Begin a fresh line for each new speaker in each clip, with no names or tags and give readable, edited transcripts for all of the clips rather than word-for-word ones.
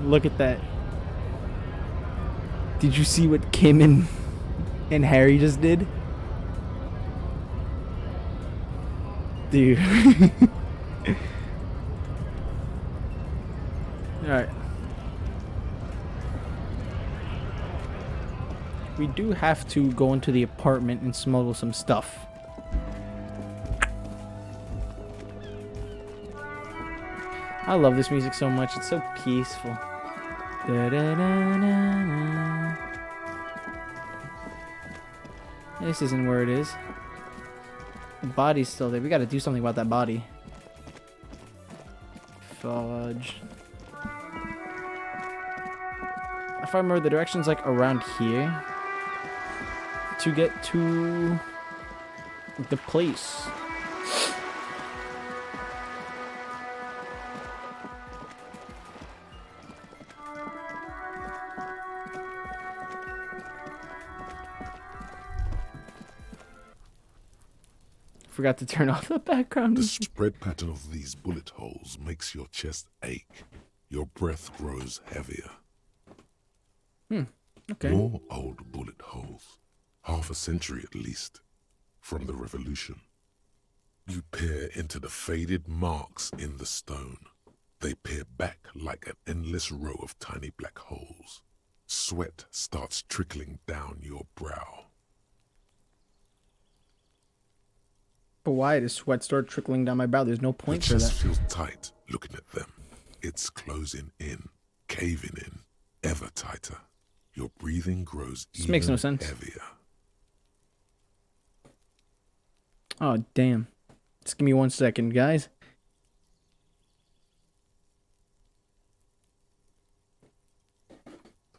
Look at that. Did you see what Kim and Harry just did? Dude. Alright. We do have to go into the apartment and smuggle some stuff. I love this music so much. It's so peaceful. Da-da-da-da-da. This isn't where it is. The body's still there. We gotta do something about that body. Fudge. If I remember, the direction's like around here to get to the place. Forgot to turn off the background.
The spread pattern of these bullet holes makes your chest ache. Your breath grows heavier.
Okay.
More old bullet holes. Half a century at least. From the revolution. You peer into the faded marks in the stone. They peer back like an endless row of tiny black holes. Sweat starts trickling down your brow.
But why does sweat start trickling down my brow? There's no point for
Your
that.
chest feels tight looking at them. It's closing in, caving in, ever tighter. Your breathing grows
This makes no sense.
heavier.
Oh, damn. Just give me 1 second, guys.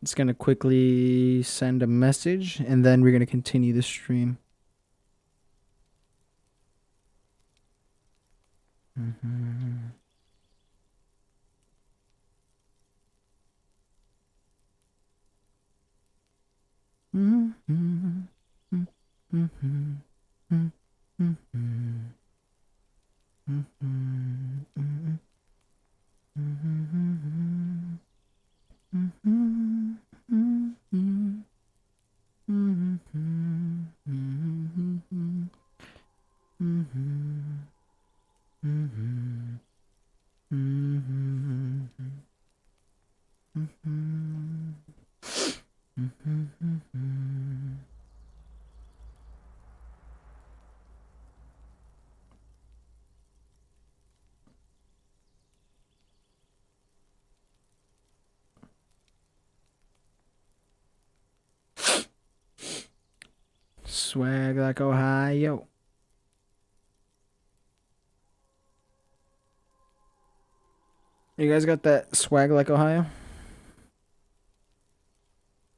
It's gonna quickly send a message, and then we're gonna continue the stream. Swag like Ohio. You guys got that swag like Ohio?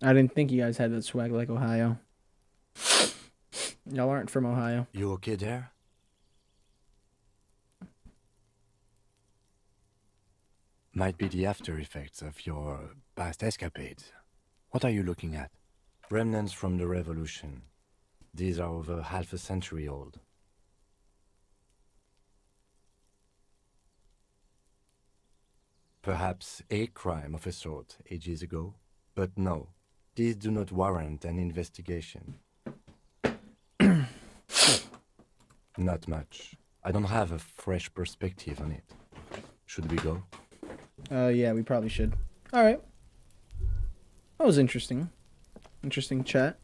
I didn't think you guys had that swag like Ohio. Y'all aren't from Ohio.
You okay there? Might be the after effects of your past escapades. What are you looking at? Remnants from the revolution. These are over half a century old. Perhaps a crime of a sort ages ago, but no, these do not warrant an investigation. Not much. I don't have a fresh perspective on it. Should we go?
Yeah, we probably should. Alright. That was interesting. Interesting chat.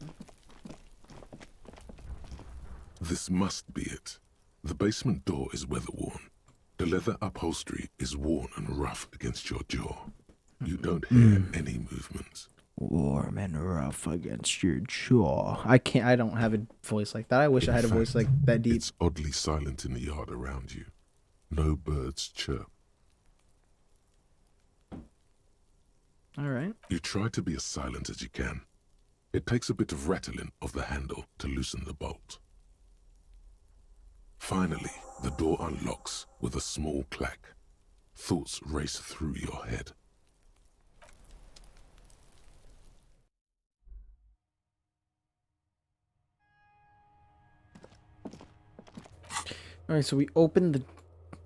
This must be it. The basement door is weather-worn. The leather upholstery is worn and rough against your jaw. You don't hear any movement.
Warm and rough against your jaw. I don't have a voice like that. I wish I had a voice like that deep.
It's oddly silent in the yard around you. No birds chirp.
Alright.
You try to be as silent as you can. It takes a bit of rattling of the handle to loosen the bolt. Finally, the door unlocks with a small clack. Thoughts race through your head.
Alright, so we opened the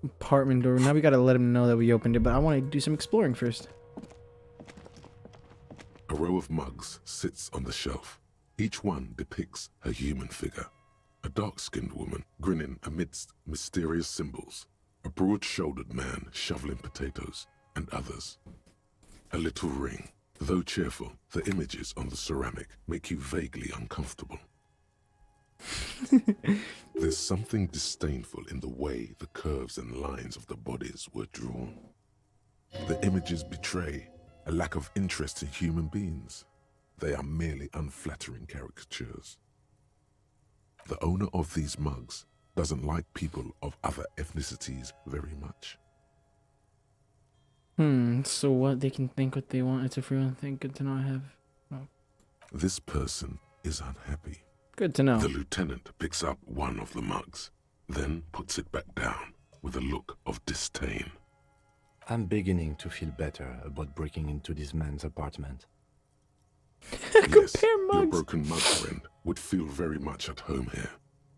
apartment door. Now we gotta let him know that we opened it, but I want to do some exploring first.
of mugs sits on the shelf. Each one depicts a human figure. A dark-skinned woman grinning amidst mysterious symbols. A broad-shouldered man shoveling potatoes, and others. A little ring. Though cheerful, the images on the ceramic make you vaguely uncomfortable. There's something disdainful in the way the curves and lines of the bodies were drawn. The images betray a lack of interest in human beings. They are merely unflattering caricatures. The owner of these mugs doesn't like people of other ethnicities very much.
So what? They can think what they want. It's a free one thing. Good to know I have. Oh.
This person is unhappy.
Good to know.
The lieutenant picks up one of the mugs, then puts it back down with a look of disdain.
I'm beginning to feel better about breaking into this man's apartment.
Yes,
Compare
your
mugs.
broken mug friend would feel very much at home here.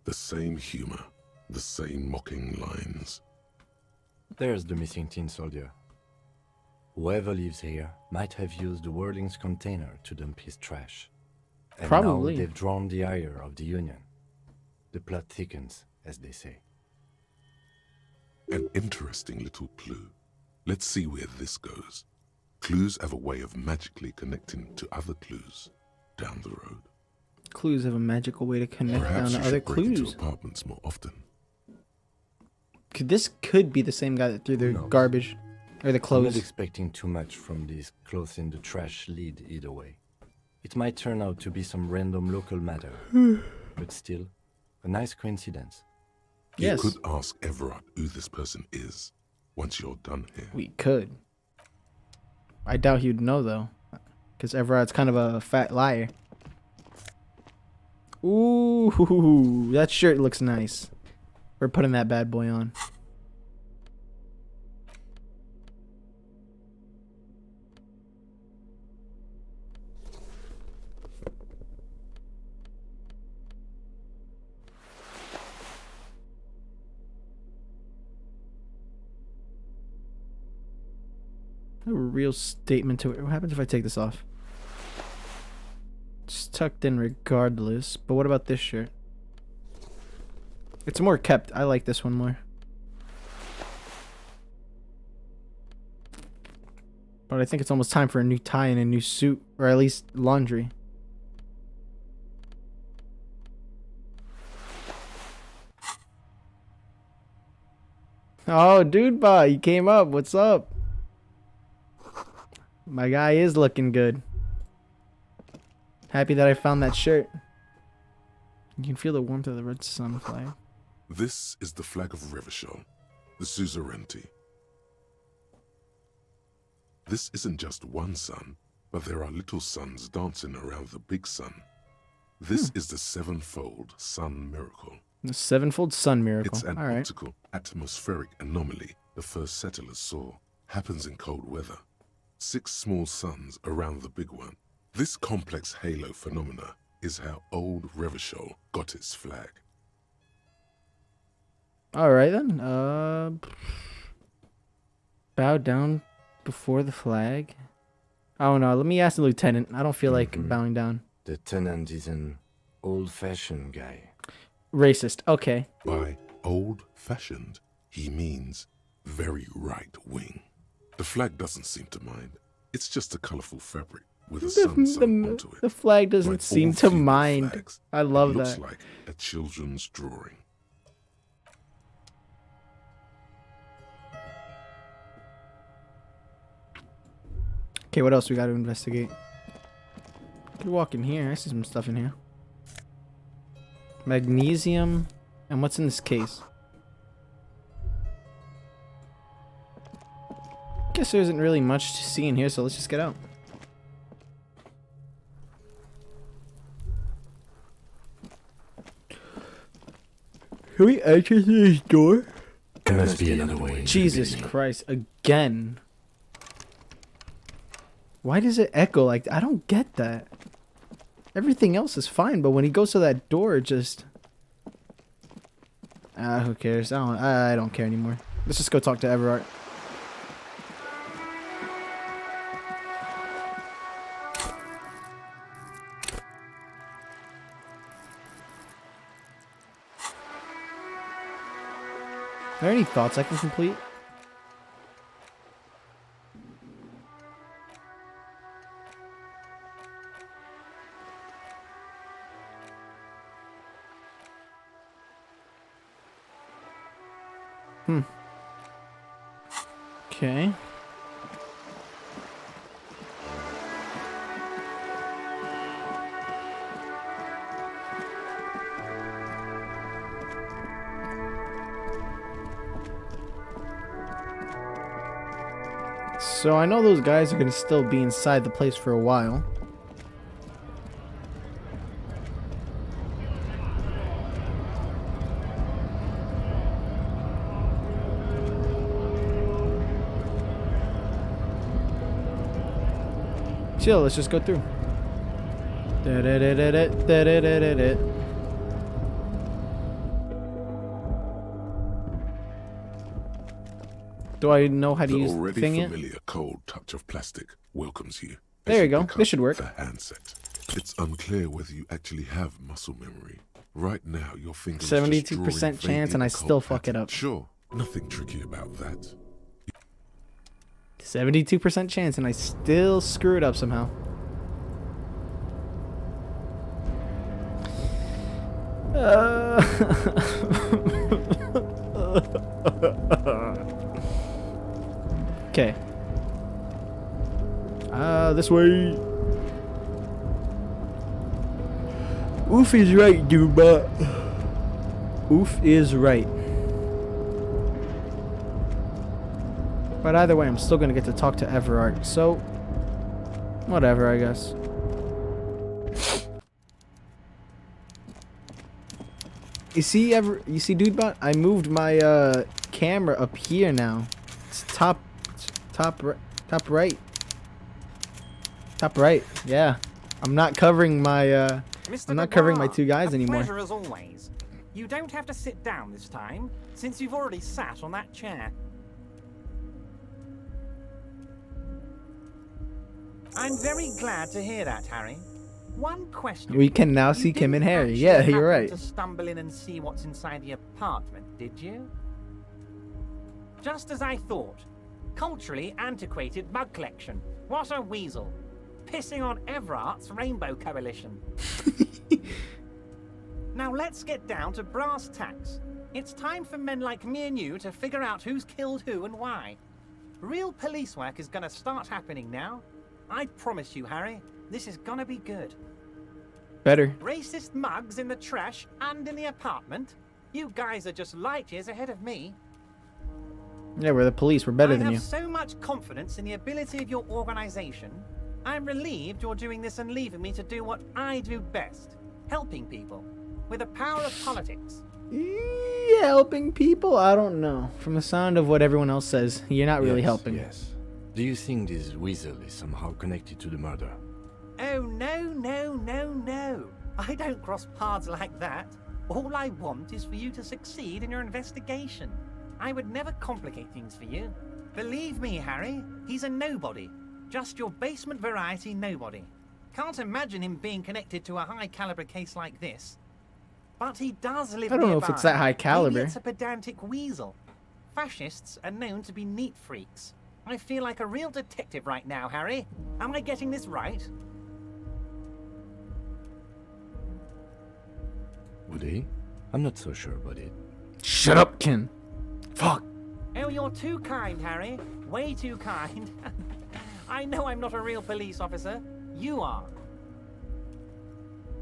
The same humor, the same mocking lines.
There's the missing tin soldier. Whoever lives here might have used the Whirling's container to dump his trash. And
Probably.
now they've drawn the ire of the Union. The plot thickens, as they say.
An interesting little clue. Let's see where this goes. Clues have a way of magically connecting to other clues down the road.
Clues have a magical way to connect
Perhaps
down
you
to other
should break into
clues.
apartments more often.
This could be the same guy that threw the
Who knows?
garbage or the
I'm not
clothes.
expecting too much from this clothes in the trash lead either way. It might turn out to be some random local matter, but still, a nice coincidence.
Yes.
You could ask Everard who this person is once you're done here.
We could. I doubt he would know though, because Everard's kind of a fat liar. Ooh, that shirt looks nice. We're putting that bad boy on. A real statement to it. What happens if I take this off? It's tucked in regardless. But what about this shirt? It's more kept. I like this one more. But I think it's almost time for a new tie and a new suit. Or at least laundry. Oh, dude, bot, you came up. What's up? My guy is looking good. Happy that I found that shirt. You can feel the warmth of the red sun flag.
This is the flag of Revachol, the suzerainty. This isn't just one sun, but there are little suns dancing around the big sun. This is the sevenfold sun miracle.
The sevenfold sun miracle.
It's an
All right.
optical atmospheric anomaly the first settlers saw. Happens in cold weather. 6 small suns around the big one. This complex halo phenomena is how old Revachol got its flag.
All right then. Bow down before the flag. Oh no, let me ask the lieutenant. I don't feel like bowing down.
The tenant is an old-fashioned guy.
Racist. Okay.
By old-fashioned, he means very right-wing. The flag doesn't seem to mind. It's just a colorful fabric with a sun sewn onto it.
The flag doesn't
Like
seem
all
to
feudal
mind.
flags,
I love
it looks
that.
like a children's drawing.
Okay, what else we got to investigate? Could walk in here. I see some stuff in here. Magnesium. And what's in this case? Guess there isn't really much to see in here, so let's just get out. Can we enter through this door?
There must be another way.
Jesus Christ, again. Why does it echo like that? I don't get that. Everything else is fine, but when he goes to that door, it just... who cares? I don't care anymore. Let's just go talk to Everard. there any thoughts I can complete? Okay. So I know those guys are going to still be inside the place for a while. Chill, let's just go through. Do I know how to
The
use
already
thing it?
familiar cold touch of plastic welcomes you.
There you go.
pick
This
up
should work.
The handset. It's unclear whether you actually have muscle memory. Right now, your fingers
72% chance and I still fuck it up.
Sure, nothing tricky about that.
72% chance and I still screw it up somehow. Okay. This way. Oof is right, dude, but oof is right. But either way, I'm still gonna get to talk to Everard, so whatever, I guess. You see, dude, but I moved my camera up here now. It's top right. Yeah, I'm not covering my I'm not covering my two guys anymore.
Pleasure as always. You don't have to sit down this time, since you've already sat on that chair. I'm very glad to hear that, Harry. One question.
We can now
You
see Kim and
didn't
Harry.
actually
Yeah, you're
happen
right.
To stumble in and see what's inside the apartment, did you? Just as I thought. Culturally antiquated mug collection. What a weasel. Pissing on Everart's Rainbow Coalition. Now let's get down to brass tacks. It's time for men like me and you to figure out who's killed who and why. Real police work is gonna start happening now. I promise you, Harry, this is gonna be good.
Better.
Racist mugs in the trash and in the apartment? You guys are just light years ahead of me.
Yeah, we're the police. We're better than
I
you.
have so much confidence in the ability of your organization. I'm relieved you're doing this and leaving me to do what I do best. Helping people. With the power of politics.
Helping people? I don't know. From the sound of what everyone else says, you're not really helping.
Yes. Do you think this weasel is somehow connected to the murder?
Oh, no. I don't cross paths like that. All I want is for you to succeed in your investigation. I would never complicate things for you. Believe me, Harry, he's a nobody. Just your basement variety nobody. Can't imagine him being connected to a high-caliber case like this. But he does live
I don't know if
nearby.
it's that high caliber.
Maybe it's a pedantic weasel. Fascists are known to be neat freaks. I feel like a real detective right now, Harry. Am I getting this right?
Would he? I'm not so sure about it.
Shut up, Ken. Fuck.
Oh, you're too kind, Harry. Way too kind. I know I'm not a real police officer. You are.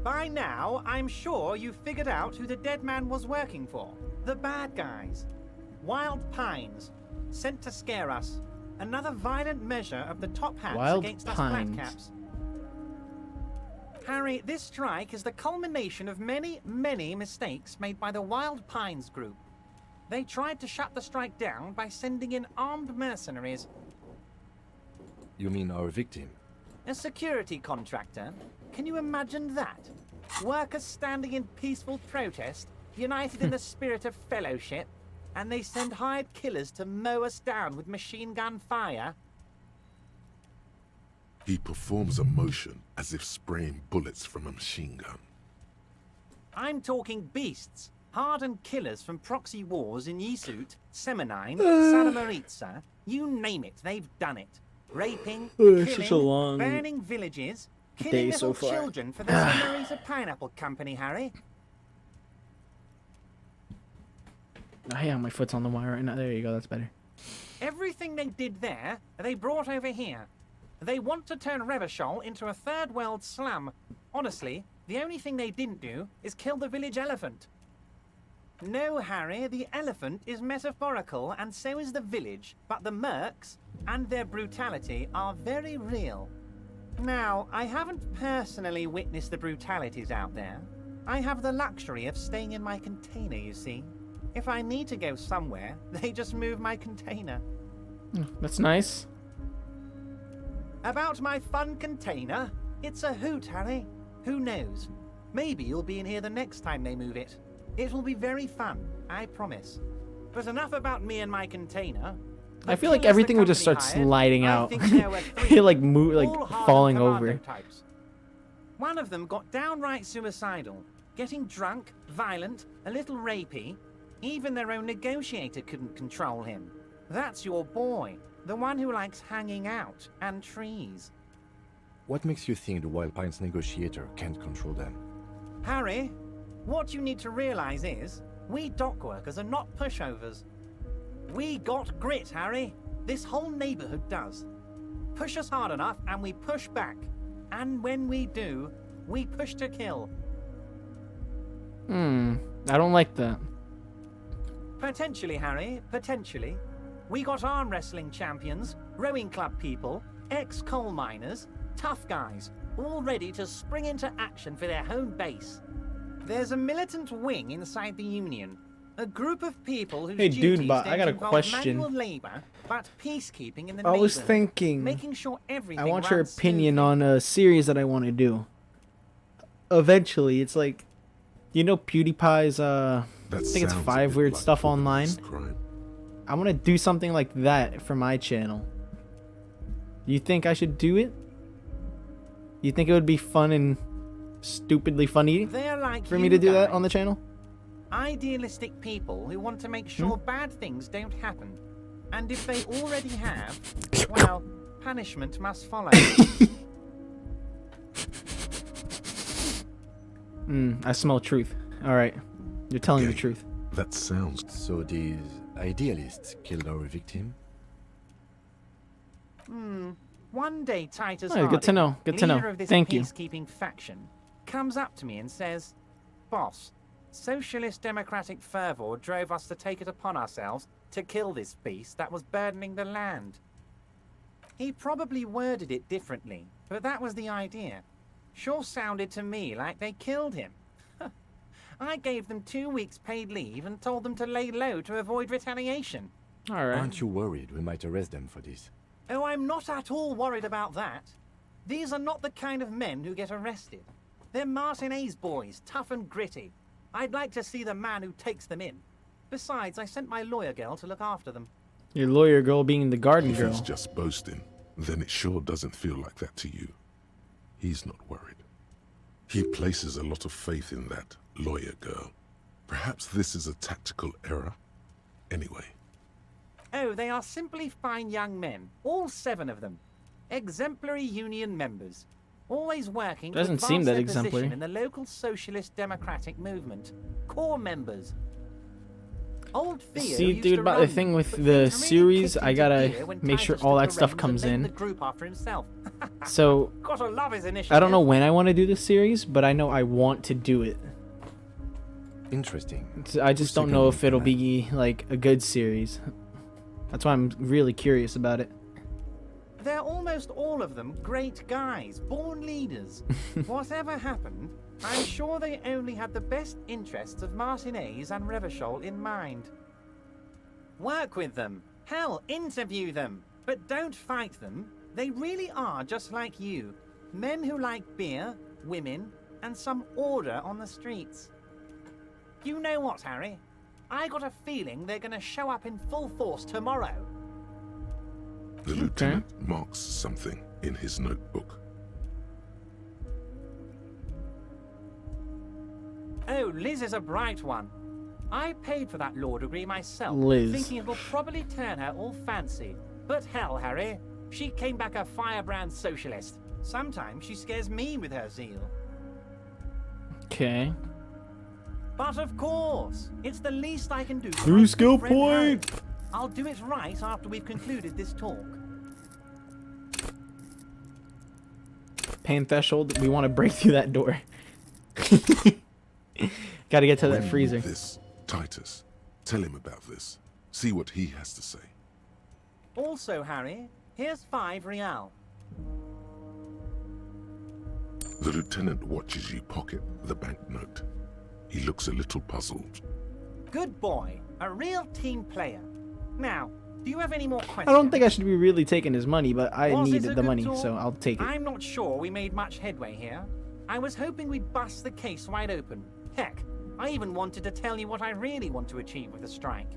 By now, I'm sure you've figured out who the dead man was working for. The bad guys. Wild Pines. Sent to scare us. Another violent measure of the top hats
Wild
against us
Pines.
flat caps. Harry, this strike is the culmination of many, many mistakes made by the Wild Pines group. They tried to shut the strike down by sending in armed mercenaries.
You mean our victim?
A security contractor? Can you imagine that? Workers standing in peaceful protest, united in the spirit of fellowship, and they send hired killers to mow us down with machine gun fire?
He performs a motion as if spraying bullets from a machine gun.
I'm talking beasts. Hardened killers from proxy wars in Yisut, Semenine, Santa Maritza, you name it, they've done it. Raping,
It's such a
killing,
long
burning villages,
day
killing
so
little
far.
children for the Santa Marita Pineapple Company, Harry.
Oh, yeah, my foot's on the wire right now. There you go. That's better.
Everything they did there, they brought over here. They want to turn Revachol into a third world slum. Honestly, the only thing they didn't do is kill the village elephant. No, Harry, the elephant is metaphorical and so is the village, but the mercs and their brutality are very real. Now, I haven't personally witnessed the brutalities out there. I have the luxury of staying in my container, you see. If I need to go somewhere, they just move my container.
That's nice.
About my fun container? It's a hoot, Harry. Who knows? Maybe you'll be in here the next time they move it. It will be very fun, I promise. But enough about me and my container.
I feel like everything would just start sliding out. like falling over.
Types. One of them got downright suicidal, getting drunk, violent, a little rapey. Even their own negotiator couldn't control him. That's your boy, the one who likes hanging out and trees.
What makes you think the Wild Pines negotiator can't control them?
Harry, what you need to realize is, we dock workers are not pushovers. We got grit, Harry. This whole neighborhood does. Push us hard enough and we push back. And when we do, we push to kill.
I don't like that.
Potentially, Harry, potentially. We got arm wrestling champions, rowing club people, ex-coal miners, tough guys, all ready to spring into action for their home base. There's a militant wing inside the Union, a group of people whose
Hey,
duties
dude, but I
don't
got a
involve
question.
manual labor, but peacekeeping in the
I was
neighborhood,
thinking,
making sure everything
I want your
runs
opinion
smoothly.
on a series that I want to do. Eventually, it's like, you know PewDiePie's, I think it's 5 weird stuff online. I want to do something like that for my channel. You think I should do it? You think it would be fun and stupidly funny
They're like
for me
you
to do that
guys.
on the channel?
Idealistic people who want to make sure bad things don't happen. And if they already have, well, punishment must follow.
I smell truth. Alright. You're telling the
Okay.
truth.
That sounds...
So these idealists killed our victim?
One day, Titus
Oh, good to
Harding,
know. Good to know.
leader of this
Thank you.
peacekeeping faction, comes up to me and says, "Boss, socialist democratic fervor drove us to take it upon ourselves to kill this beast that was burdening the land." He probably worded it differently, but that was the idea. Sure sounded to me like they killed him. I gave them 2 weeks paid leave and told them to lay low to avoid retaliation.
Alright.
Aren't you worried we might arrest them for this?
Oh, I'm not at all worried about that. These are not the kind of men who get arrested. They're Martinez boys, tough and gritty. I'd like to see the man who takes them in. Besides, I sent my lawyer girl to look after them.
Your lawyer girl being the garden
If
girl.
he's just boasting, then it sure doesn't feel like that to you. He's not worried. He places a lot of faith in that lawyer girl. Perhaps this is a tactical error? Anyway,
Oh, they are simply fine young men, all 7 of them. Exemplary union members. Always working
Doesn't
to
seem
advance
that
their
exemplary.
position in the local socialist democratic movement. Core members. Old Theo
See,
used
dude,
to
about the
run,
thing with
but
the
things really
series,
kicked
I
into
gotta
gear when
make sure
Titus
all
took
that
the
stuff
reins
comes
and named
in.
the group after himself.
So,
Gotta love his initiative.
I don't know when I want to do this series, but I know I want to do it.
Interesting.
I just don't know if it'll be, like, a good series. That's why I'm really curious about it.
They're almost all of them great guys, born leaders. Whatever happened, I'm sure they only had the best interests of Martinez and Revachol in mind. Work with them. Hell, interview them. But don't fight them. They really are just like you. Men who like beer, women, and some order on the streets. You know what, Harry? I got a feeling they're gonna show up in full force tomorrow.
the lieutenant marks something in his notebook.
Oh, Liz is a bright one. I paid for that law degree myself,
Liz.
thinking it'll probably turn her all fancy. But hell, Harry, she came back a firebrand socialist. Sometimes she scares me with her zeal.
Okay.
But of course, it's the least I can do. for
New
my
skill
good friend Harry.
point.
I'll do it right after we've concluded this talk.
Pain threshold. We want to break through that door. Gotta get to that
When
freezer.
This, Titus. Tell him about this. See what he has to say.
Also, Harry, here's 5 real.
The lieutenant watches you pocket the banknote. He looks a little puzzled.
Good boy, a real team player. Now, do you have any more questions?
I don't think I should be really taking his money, but I
Was it
needed
a
the
good
money,
talk?
so I'll take it.
I'm not sure we made much headway here. I was hoping we'd bust the case wide open. Heck, I even wanted to tell you what I really want to achieve with the strike.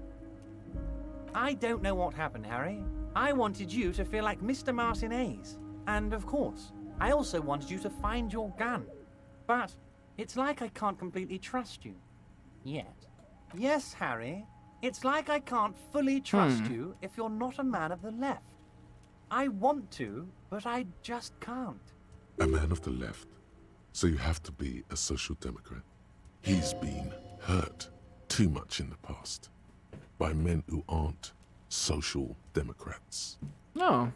I don't know what happened, Harry. I wanted you to feel like Mr. Martinez. And of course, I also wanted you to find your gun. But it's like I can't completely trust you. Yet. Yes, Harry. It's like I can't fully trust you if you're not a man of the left. I want to, but I just can't.
A man of the left. So you have to be a social democrat. He's been hurt too much in the past by men who aren't social democrats.
No.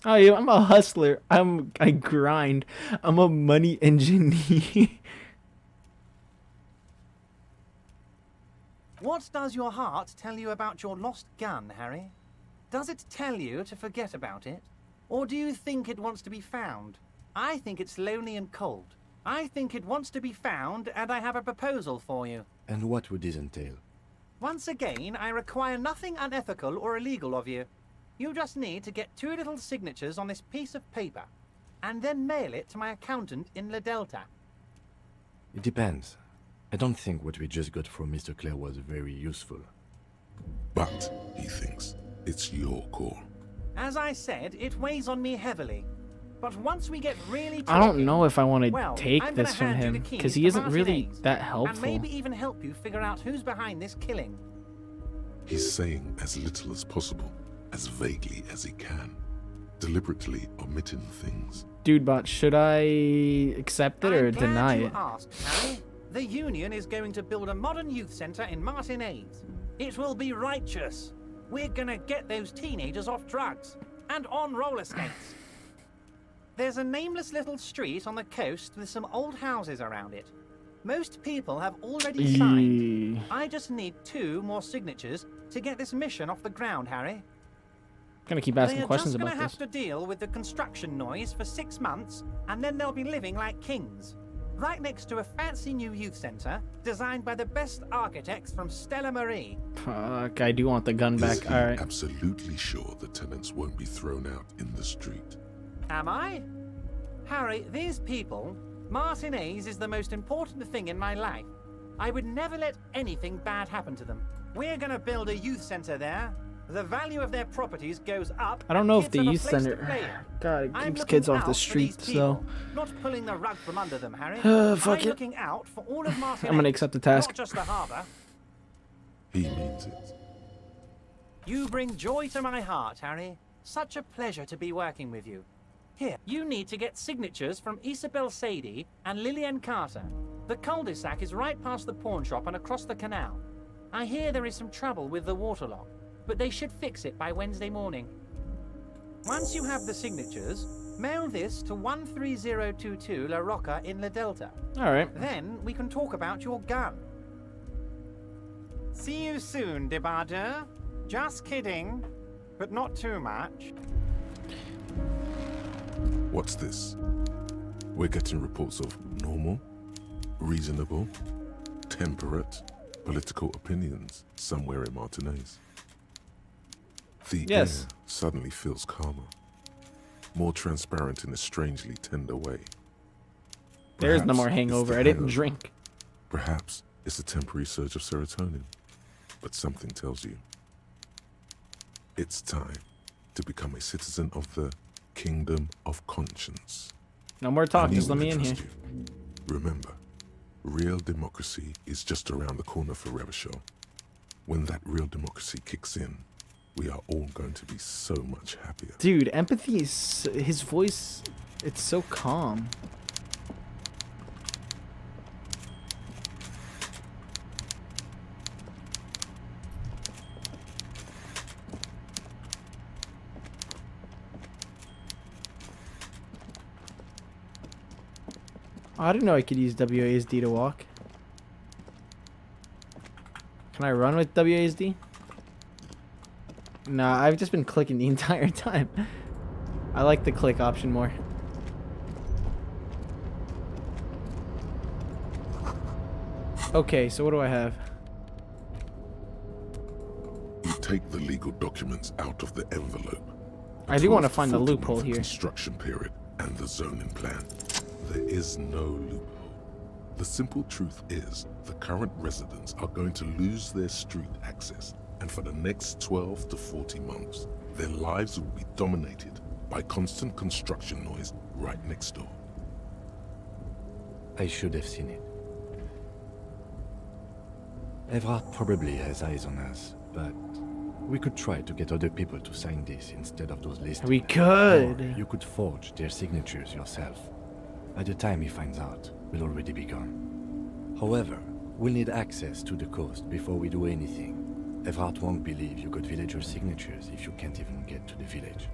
Oh, yeah, I'm a hustler. I grind. I'm a money engineer.
What does your heart tell you about your lost gun, Harry? Does it tell you to forget about it? Or do you think it wants to be found? I think it's lonely and cold. I think it wants to be found, and I have a proposal for you.
And what would this entail?
Once again, I require nothing unethical or illegal of you. You just need to get 2 little signatures on this piece of paper, and then mail it to my accountant in La Delta.
It depends. I don't think what we just got from Mr. Clare was very useful.
But, he thinks, it's your call.
As I said, it weighs on me heavily. But once we get really
I don't
talking,
know if I want to
well,
take
I'm
this
gonna
from
hand you
him,
the keys
because he
to
isn't really
Martinez,
that
and
helpful.
maybe even help you figure out who's behind this killing.
He's saying as little as possible, as vaguely as he can, deliberately omitting things.
Dude, but should I accept it or
I'm glad
deny
you
it?
asked, Harry. The Union is going to build a modern youth centre in Martinez. It will be righteous. We're gonna get those teenagers off drugs and on roller skates. There's a nameless little street on the coast with some old houses around it. Most people have already signed. I just need 2 more signatures to get this mission off the ground, Harry.
Gonna keep asking
They're
questions
just
about
gonna
this.
have to deal with the construction noise for 6 months, and then they'll be living like kings. Right next to a fancy new youth centre, designed by the best architects from Stella Marie.
Fuck, I do want the gun
Is
back.
he
Alright.
absolutely sure the tenants won't be thrown out in the street?
Am I? Harry, these people, Martinez is the most important thing in my life. I would never let anything bad happen to them. We're gonna build a youth centre there. The value of their properties goes up.
I don't know if
kids
the
have a
youth
place to
center.
play in.
God, it
I'm
keeps
looking
kids off
out
the
for these
streets,
people,
so.
not pulling the rug from under them, Harry.
Fuck
I'm
it.
looking out for all of Martinez.
I'm gonna accept the task.
Not just the harbour.
He means it.
You bring joy to my heart, Harry. Such a pleasure to be working with you. Here, you need to get signatures from Isabel Sadie and Lillian Carter. The cul-de-sac is right past the pawn shop and across the canal. I hear there is some trouble with the waterlock, but they should fix it by Wednesday morning. Once you have the signatures, mail this to 13022 La Rocca in La Delta.
Alright.
Then we can talk about your gun. See you soon, Debardeur. Just kidding, but not too much.
What's this? We're getting reports of normal, reasonable, temperate political opinions somewhere in Martinez. The
Yes.
air suddenly feels calmer, more transparent in a strangely tender way.
There's no
Perhaps
more
it's
hangover.
the
I didn't
hangover.
drink.
Perhaps it's a temporary surge of serotonin, but something tells you it's time to become a citizen of the Kingdom of Conscience.
No more
I
talk.
knew
Just let
we
me
could
in here.
trust you. Remember, Real democracy is just around the corner for Revachol. When that real democracy kicks in, we are all going to be so much happier.
Dude, empathy is his voice. It's so calm. Oh, I didn't know I could use WASD to walk. Can I run with WASD? Nah, I've just been clicking the entire time. I like the click option more. Okay, so what do I have?
You take the legal documents out of the envelope.
I do want to find the loophole here.
Construction period and the zoning plan. There is no loophole. The simple truth is, the current residents are going to lose their street access, and for the next 12 to 40 months, their lives will be dominated by constant construction noise right next door.
I should have seen it. Evrard probably has eyes on us, but we could try to get other people to sign this instead of those lists.
We could.
Or you could forge their signatures yourself. By the time he finds out, we'll already be gone. However, we'll need access to the coast before we do anything. Evrard won't believe you got villager signatures if you can't even get to the village.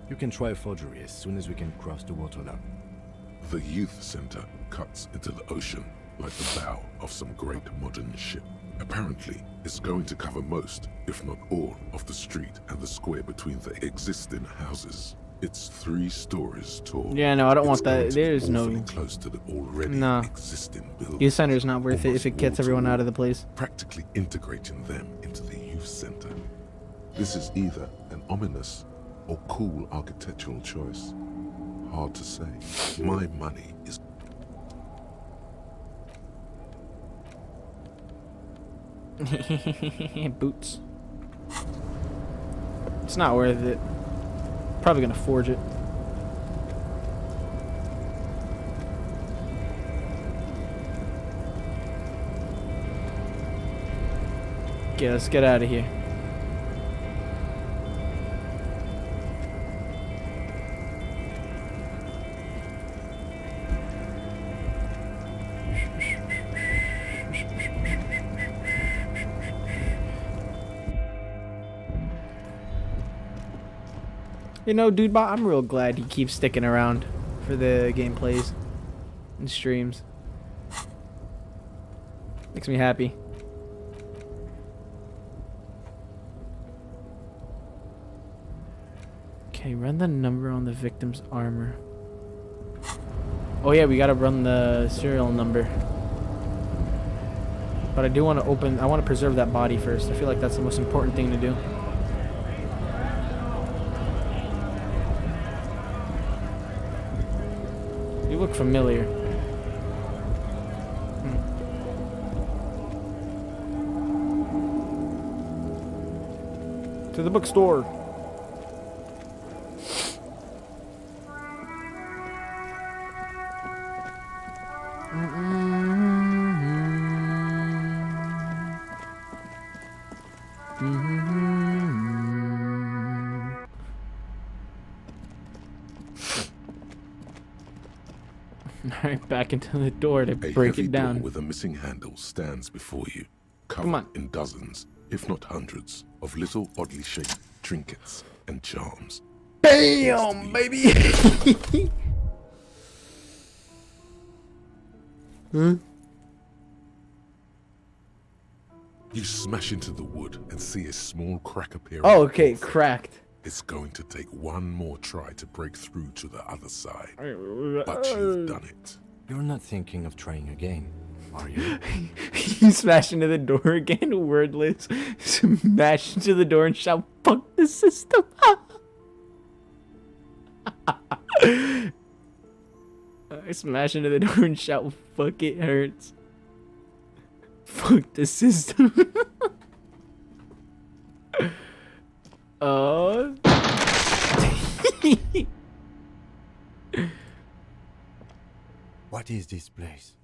You can try a forgery as soon as we can cross the waterlock.
The youth center cuts into the ocean like the bow of some great modern ship. Apparently, it's going to cover most, if not all, of the street and the square between the existing houses. It's 3 stories tall.
Yeah, no, I don't want that. There's no
close to the already existing building.
Youth center's not worth it if it gets everyone out of the place.
Practically integrating them into the youth center. This is either an ominous or cool architectural choice. Hard to say. My money is...
Boots. It's not worth it. Probably gonna forge it. Okay, let's get out of here. You know, dude, I'm real glad he keeps sticking around for the gameplays and streams. Makes me happy. Okay, run the number on the victim's armor. Oh yeah, we gotta run the serial number. But I do want to I want to preserve that body first. I feel like that's the most important thing to do. You look familiar. To the bookstore. Alright, back into the door to break it down.
Door with a missing handle stands before you, covered in dozens, if not hundreds, of little oddly shaped trinkets and charms.
Bam, baby! Huh?
You smash into the wood and see a small crack appear.
Oh, okay, cracked.
It's going to take one more try to break through to the other side. But you've done it.
You're not thinking of trying again, are you?
You smash into the door again, wordless. Smash into the door and shout, "Fuck the system!" I smash into the door and shout, "Fuck, it hurts." Fuck the system.
What is this place?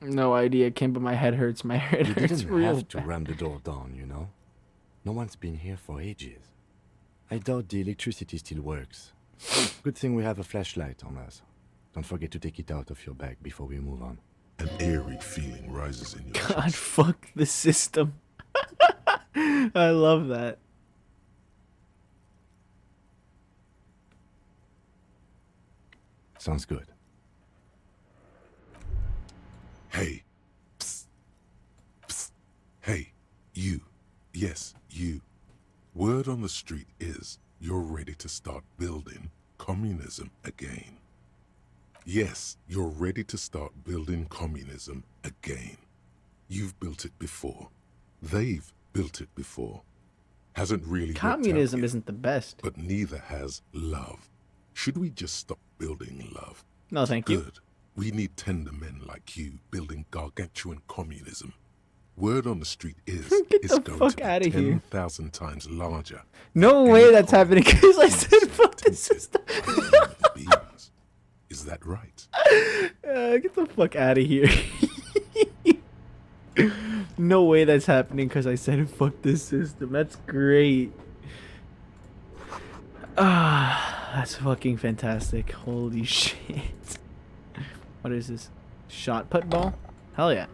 No idea, Kim, but my head hurts. My head
You
hurts
didn't
real
have to
bad.
ram the door down, you know? No one's been here for ages. I doubt the electricity still works. Good thing we have a flashlight on us. Don't forget to take it out of your bag before we move on.
An eerie feeling rises in your
God,
chest.
fuck the system. I love that.
Sounds good.
Hey. Psst. Psst. Hey, you. Yes, you. Word on the street is you're ready to start building communism again. Yes, you're ready to start building communism again. You've built it before. They've built it before. Hasn't really worked out
Communism
yet,
isn't the best.
but neither has love. Should we just stop building love?
No, thank you.
Good. We need tender men like you building gargantuan communism. Word on the street is
Get
it's
the
going
fuck
to
outta
be
here.
10,000 times larger.
No
than
way
any
that's happening
colony
because I
of
said fuck the
tinted
system.
human beings. Is that right?
Get the fuck out of here. No way that's happening because I said fuck this system. That's great. Ah, that's fucking fantastic. Holy shit. What is this? Shot put ball? Hell yeah.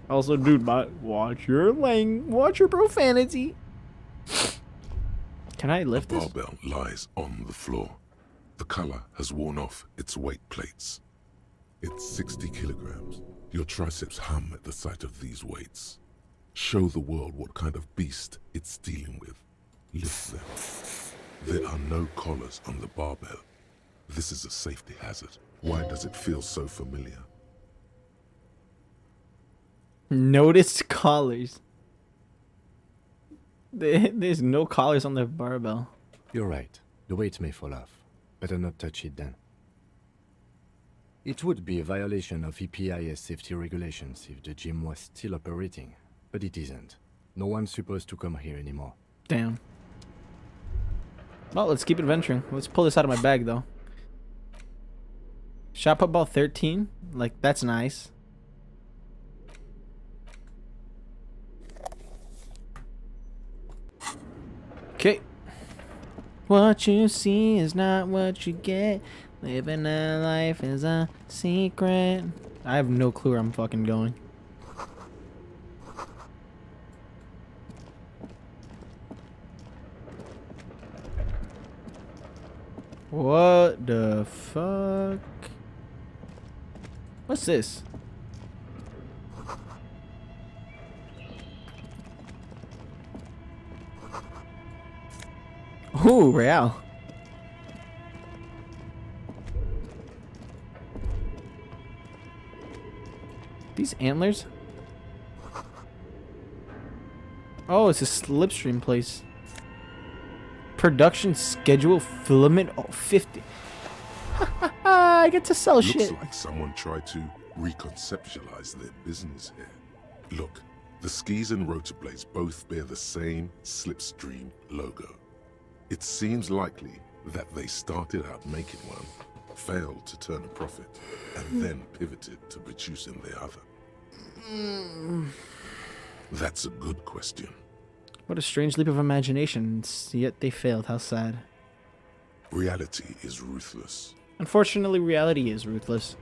Also, dude, watch your profanity. Can I lift
A
this?
barbell lies on the floor. The color has worn off its weight plates. It's 60 kilograms. Your triceps hum at the sight of these weights. Show the world what kind of beast it's dealing with. Lift them. There are no collars on the barbell. This is a safety hazard. Why does it feel so familiar?
Notice collars. There's no collars on the barbell.
You're right. The weight may fall off. Better not touch it then. It would be a violation of EPIS safety regulations if the gym was still operating, but it isn't. No one's supposed to come here anymore.
Damn. Well, let's keep adventuring. Let's pull this out of my bag, though. Shot put ball 13. Like, that's nice. Okay. What you see is not what you get. Living a life is a secret. I have no clue where I'm fucking going. What the fuck? What's this? Ooh, Real. These antlers? Oh, it's a slipstream place. Production schedule filament 50. I get to sell
Looks
shit.
like someone tried to reconceptualize their business here. Look, the skis and rotor blades both bear the same slipstream logo. It seems likely that they started out making one, failed to turn a profit, and then pivoted to producing the other. That's a good question.
What a strange leap of imagination, yet they failed. How sad.
Reality is ruthless.
Unfortunately, reality is ruthless.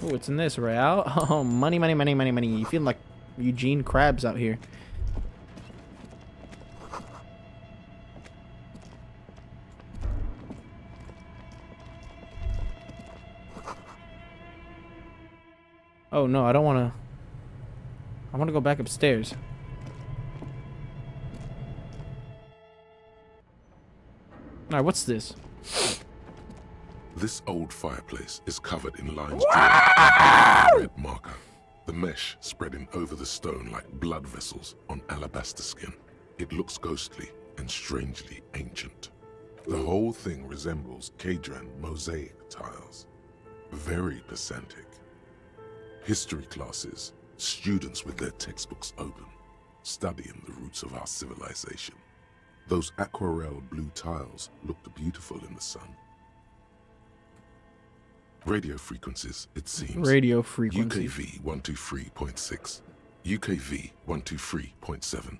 Oh, what's in this, Real? Oh, money, money, money, money, money. You feel like Eugene Krabs out here. Oh no, I don't want to. I want to go back upstairs. Alright, what's this?
This old fireplace is covered in lines drawn with red marker, the mesh spreading over the stone like blood vessels on alabaster skin. It looks ghostly and strangely ancient. The whole thing resembles Kadran mosaic tiles. Very pedantic. History classes, students with their textbooks open, studying the roots of our civilization. Those aquarelle blue tiles looked beautiful in the sun. Radio frequencies, it seems.
Radio frequencies.
UKV 123.6, UKV 123.7,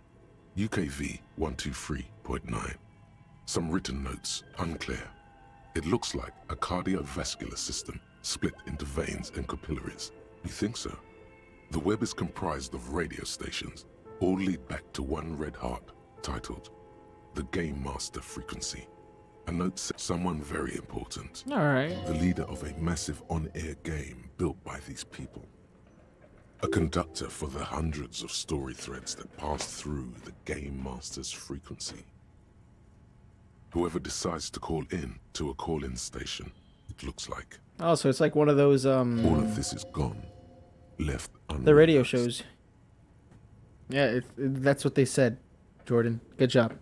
UKV 123.9. Some written notes, unclear. It looks like a cardiovascular system split into veins and capillaries. You think so? The web is comprised of radio stations, all lead back to one red heart, titled The Game Master Frequency. A note said someone very important.
Alright.
The leader of a massive on-air game built by these people. A conductor for the hundreds of story threads that pass through the Game Master's frequency. Whoever decides to call in to a call-in station, it looks like.
Oh, so it's like one of those,
All of this is gone, left unrealized.
The radio shows. Yeah, that's what they said, Jordan. Good job.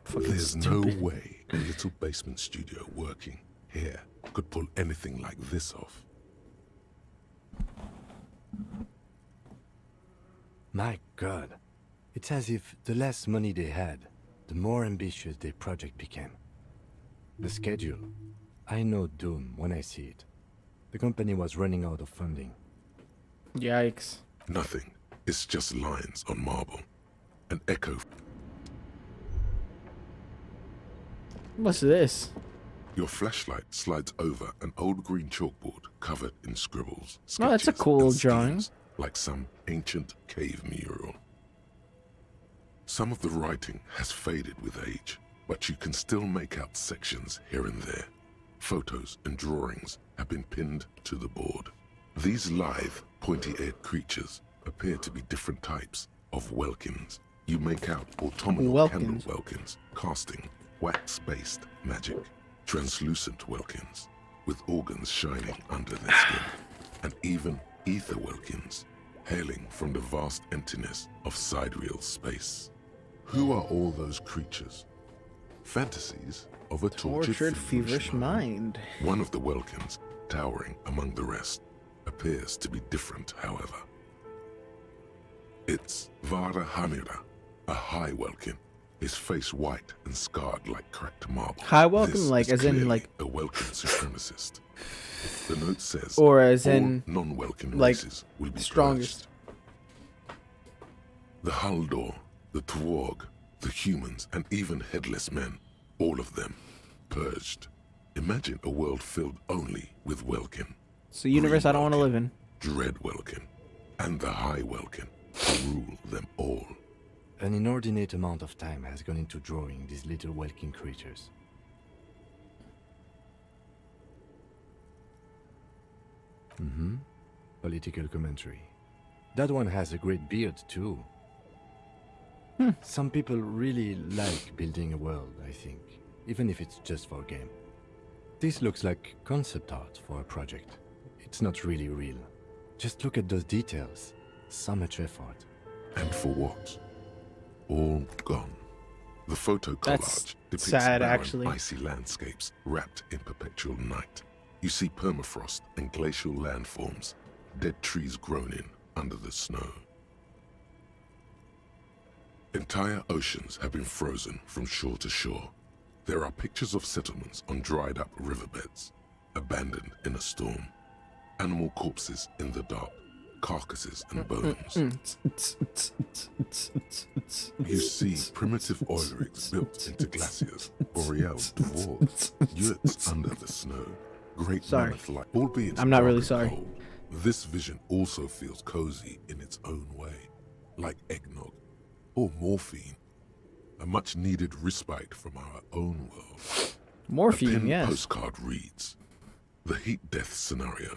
Fucking
There's
stupid.
no way a little basement studio working here could pull anything like this off.
My God. It's as if the less money they had, the more ambitious their project became. The schedule. I know doom when I see it. The company was running out of funding.
Yikes.
Nothing. It's just lines on marble. An echo.
What's this?
Your flashlight slides over an old green chalkboard covered in scribbles.
Oh, that's a
sketches,
cool
and
drawing.
schemes, like some ancient cave mural. Some of the writing has faded with age, but you can still make out sections here and there. Photos and drawings have been pinned to the board. These lithe, pointy-eared creatures appear to be different types of welkins. You make out autumnal candle welkins, casting wax-based magic, translucent welkins, with organs shining under their skin, and even ether welkins, hailing from the vast emptiness of sidereal space. Who are all those creatures? Fantasies of a tortured
feverish mind.
One of the welkins, towering among the rest, appears to be different, however. It's Vara Hamira, a high welkin, his face white and scarred like cracked marble.
High welkin,
This
like
is
as in
clearly
like,
a welkin supremacist. The note says,
or as
all
in
non-welkin
like
races will be
strongest.
purged. The Haldor, the Twarg, the humans, and even headless men, all of them purged. Imagine a world filled only with welkin.
It's the universe I don't want to live in.
Dread welkin, and the high welkin to rule them all.
An inordinate amount of time has gone into drawing these little welkin creatures. Political commentary. That one has a great beard too. Some people really like building a world, I think, even if it's just for a game. This looks like concept art for a project. It's not really real. Just look at those details. So much effort.
And for what? All gone. The photo
That's
collage depicts
sad,
barren,
actually.
icy landscapes wrapped in perpetual night. You see permafrost and glacial landforms, dead trees grown in under the snow. Entire oceans have been frozen from shore to shore. There are pictures of settlements on dried up riverbeds, abandoned in a storm. Animal corpses in the dark, carcasses and bones. You see primitive oil rigs built into glaciers, boreal dwarves, yurts under the snow, great mammoth like, albeit
I'm not really
dark and
sorry.
cold. This vision also feels cozy in its own way, like eggnog or morphine, a much needed respite from our own world. A
Morphine,
pinned
yes.
postcard reads, "The heat death scenario.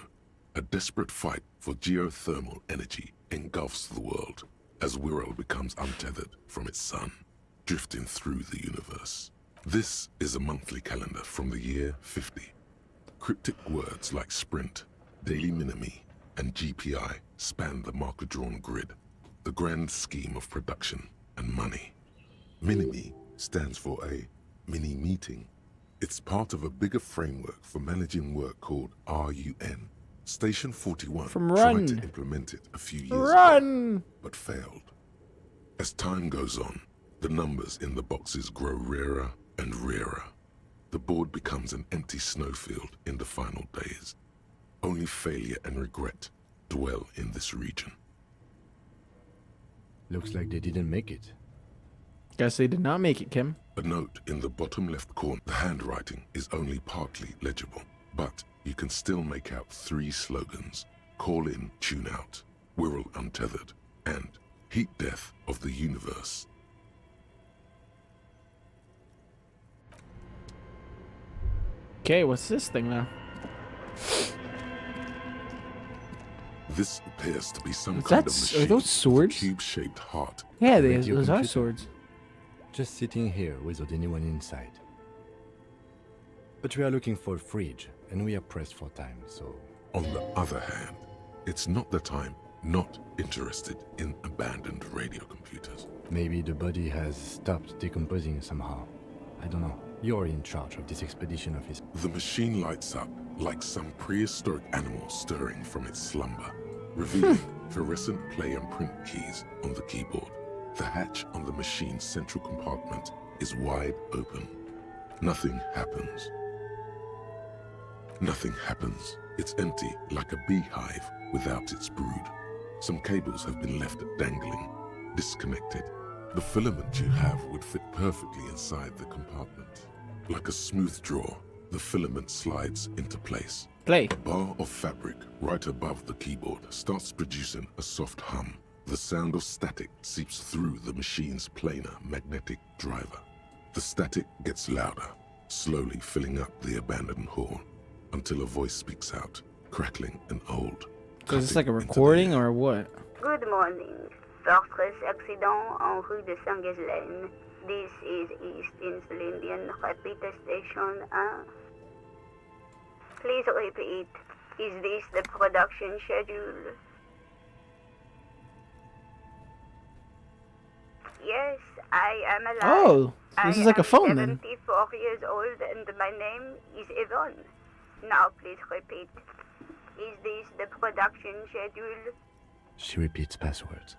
A desperate fight for geothermal energy engulfs the world as Wirral becomes untethered from its sun, drifting through the universe." This is a monthly calendar from the year 50. Cryptic words like sprint, daily minimi, and GPI span the marker-drawn grid, the grand scheme of production and money. Minimi stands for a mini-meeting. It's part of a bigger framework for managing work called RUN. Station 41
From
tried
Run.
to implement it a few years ago,
Run!
but failed. As time goes on, The numbers in the boxes grow rarer and rarer. The board becomes an empty snowfield in the final days. Only failure and regret dwell in this region.
Looks like they didn't make it.
Guess they did not make it, Kim.
A note in the bottom left corner. The handwriting is only partly legible, but you can still make out 3 slogans. Call in, tune out, Wirral untethered, and heat death of the universe.
Okay, what's this thing now?
This appears to be some kind of machine.
Are those swords?
Cube-shaped heart.
Yeah,
Radio
those are
computer.
swords.
Just sitting here without anyone inside. But we are looking for a fridge, and we are pressed for time, so...
On the other hand, it's not that I'm not interested in abandoned radio computers.
Maybe the body has stopped decomposing somehow. I don't know. You're in charge of this expedition office.
The machine lights up like some prehistoric animal stirring from its slumber, revealing fluorescent play and print keys on the keyboard. The hatch on the machine's central compartment is wide open. Nothing happens. Nothing happens. It's empty like a beehive without its brood. Some cables have been left dangling, disconnected. The filament you have would fit perfectly inside the compartment. Like a smooth drawer, the filament slides into place.
Play.
A bar of fabric right above the keyboard starts producing a soft hum. The sound of static seeps through the machine's planar magnetic driver. The static gets louder, slowly filling up the abandoned hall, until a voice speaks out, crackling and old.
So is this like a recording or what?
Good morning. Fortress accident en rue de Saint-Ghislaine. This is East Insulindian Repeater Station 1. Please repeat. Is this the production schedule? Yes, I am alive.
Oh, this is like a phone
I am
then.
74 years old and my name is Yvonne. Now please repeat. Is this the production schedule?
She repeats passwords.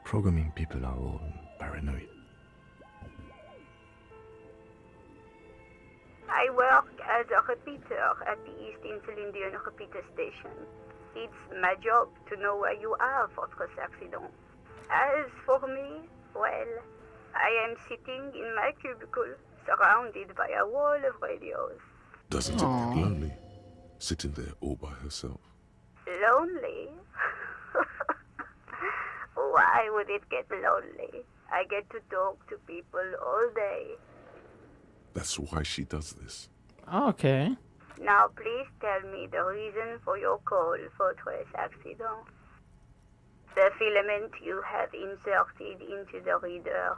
Programming people are all paranoid.
I work as a repeater at the East Insulindian Repeater Station. It's my job to know where you are, Fortress Accident. As for me, well, I am sitting in my cubicle, surrounded by a wall of radios.
Doesn't it get lonely, sitting there all by herself?
Lonely? Why would it get lonely? I get to talk to people all day.
That's why she does this.
Okay.
Now please tell me the reason for your call, Fortress Accident. The filament you have inserted into the reader.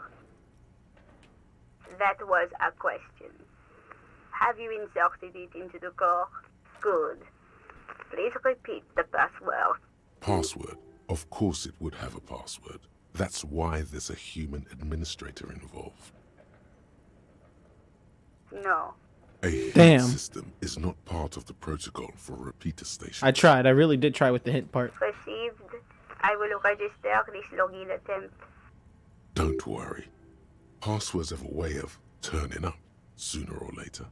That was a question. Have you inserted it into the core? Good. Please repeat the password.
Password? Of course it would have a password. That's why there's a human administrator involved.
No.
A hint
Damn.
system is not part of the protocol for repeater stations.
I tried. I really did try with the hint part.
Received. I will register this login attempt.
Don't worry. Passwords have a way of turning up sooner or later.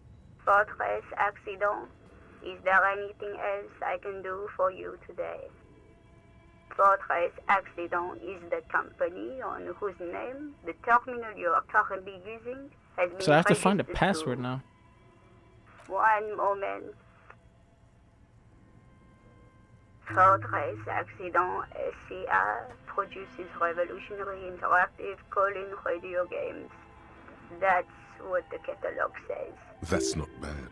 Fortress Accident. Is there anything else I can do for you today? Fortress Accident is the company on whose name the terminal you are currently using has been
So I have to find a
registered
password
to.
now.
One moment. Fortress Accident SCA produces revolutionary interactive call-in radio games. That's what the catalog says.
That's not bad.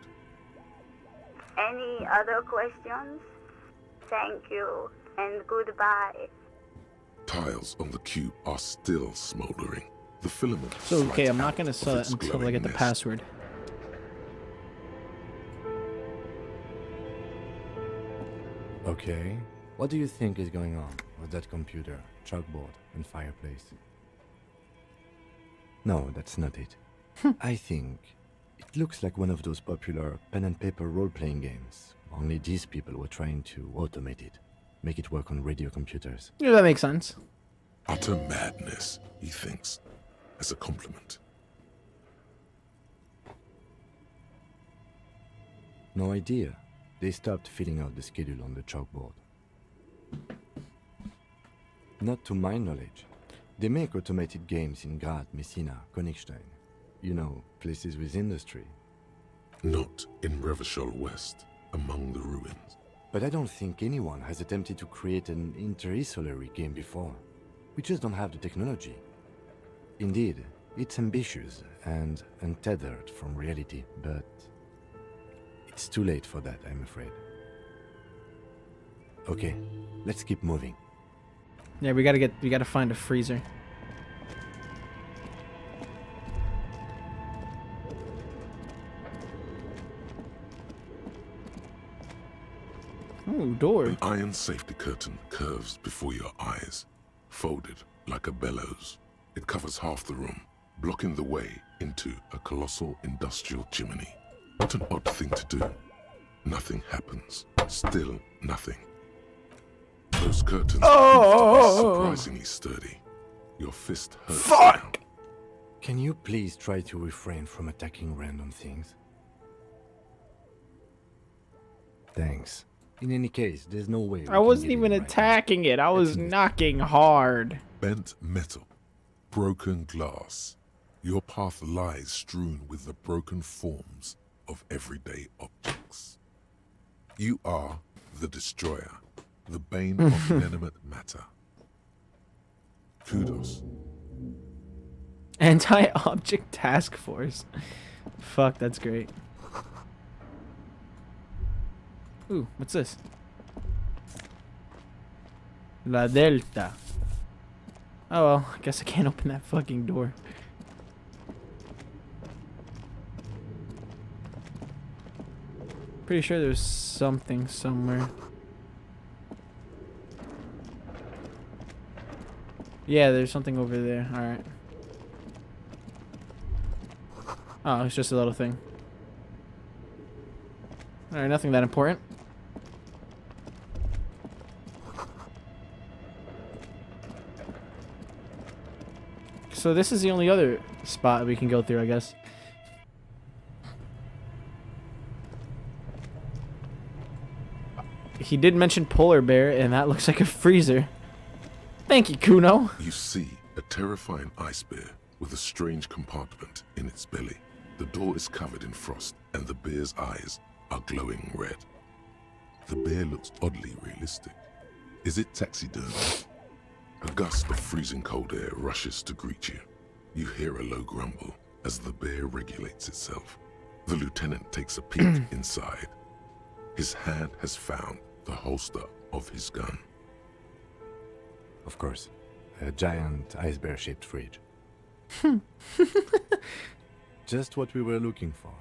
Any other questions? Thank you, and goodbye.
Tiles on the cube are still smoldering. The filament.
So okay,
slides
I'm not
out
gonna
of
sell it
its
until I
glowing
get the
nest.
password.
Okay. What do you think is going on with that computer, chalkboard, and fireplace? No, that's not it. I think it looks like one of those popular pen and paper role-playing games. Only these people were trying to automate it, make it work on radio computers.
Yeah, that makes sense.
Utter madness, he thinks. as a compliment.
No idea. They stopped filling out the schedule on the chalkboard. Not to my knowledge. They make automated games in Graz, Messina, Königstein. You know, places with industry.
Not in Revachol West, among the ruins.
But I don't think anyone has attempted to create an interinsulary game before. We just don't have the technology. Indeed, it's ambitious and untethered from reality, but it's too late for that, I'm afraid. Okay, let's keep moving.
Yeah, we gotta find a freezer. Ooh, door.
An iron safety curtain curves before your eyes, folded like a bellows. It covers half the room, blocking the way into a colossal industrial chimney. What an odd thing to do. Nothing happens. Still nothing. Those curtains are surprisingly sturdy. Your fist hurts.
Fuck!
Now.
Can you please try to refrain from attacking random things? Thanks. In any case, there's no way.
I wasn't even attacking it. I was knocking hard.
Bent metal. Broken glass. Your path lies strewn with the broken forms of everyday objects. You are the destroyer, the bane of inanimate matter. Kudos.
Anti-object task force. Fuck, that's great. Ooh, what's this? La Delta. Oh well, I guess I can't open that fucking door. Pretty sure there's something somewhere. Yeah, there's something over there. Alright. Oh, it's just a little thing. Alright, nothing that important. So this is the only other spot we can go through, I guess. He did mention polar bear, and that looks like a freezer. Thank you, Kuno.
You see a terrifying ice bear with a strange compartment in its belly. The door is covered in frost, and the bear's eyes are glowing red. The bear looks oddly realistic. Is it taxidermy? A gust of freezing cold air rushes to greet you. You hear a low grumble as the bear regulates itself. The lieutenant takes a peek inside. His hand has found the holster of his gun.
Of course. A giant ice bear-shaped fridge. Just what we were looking for.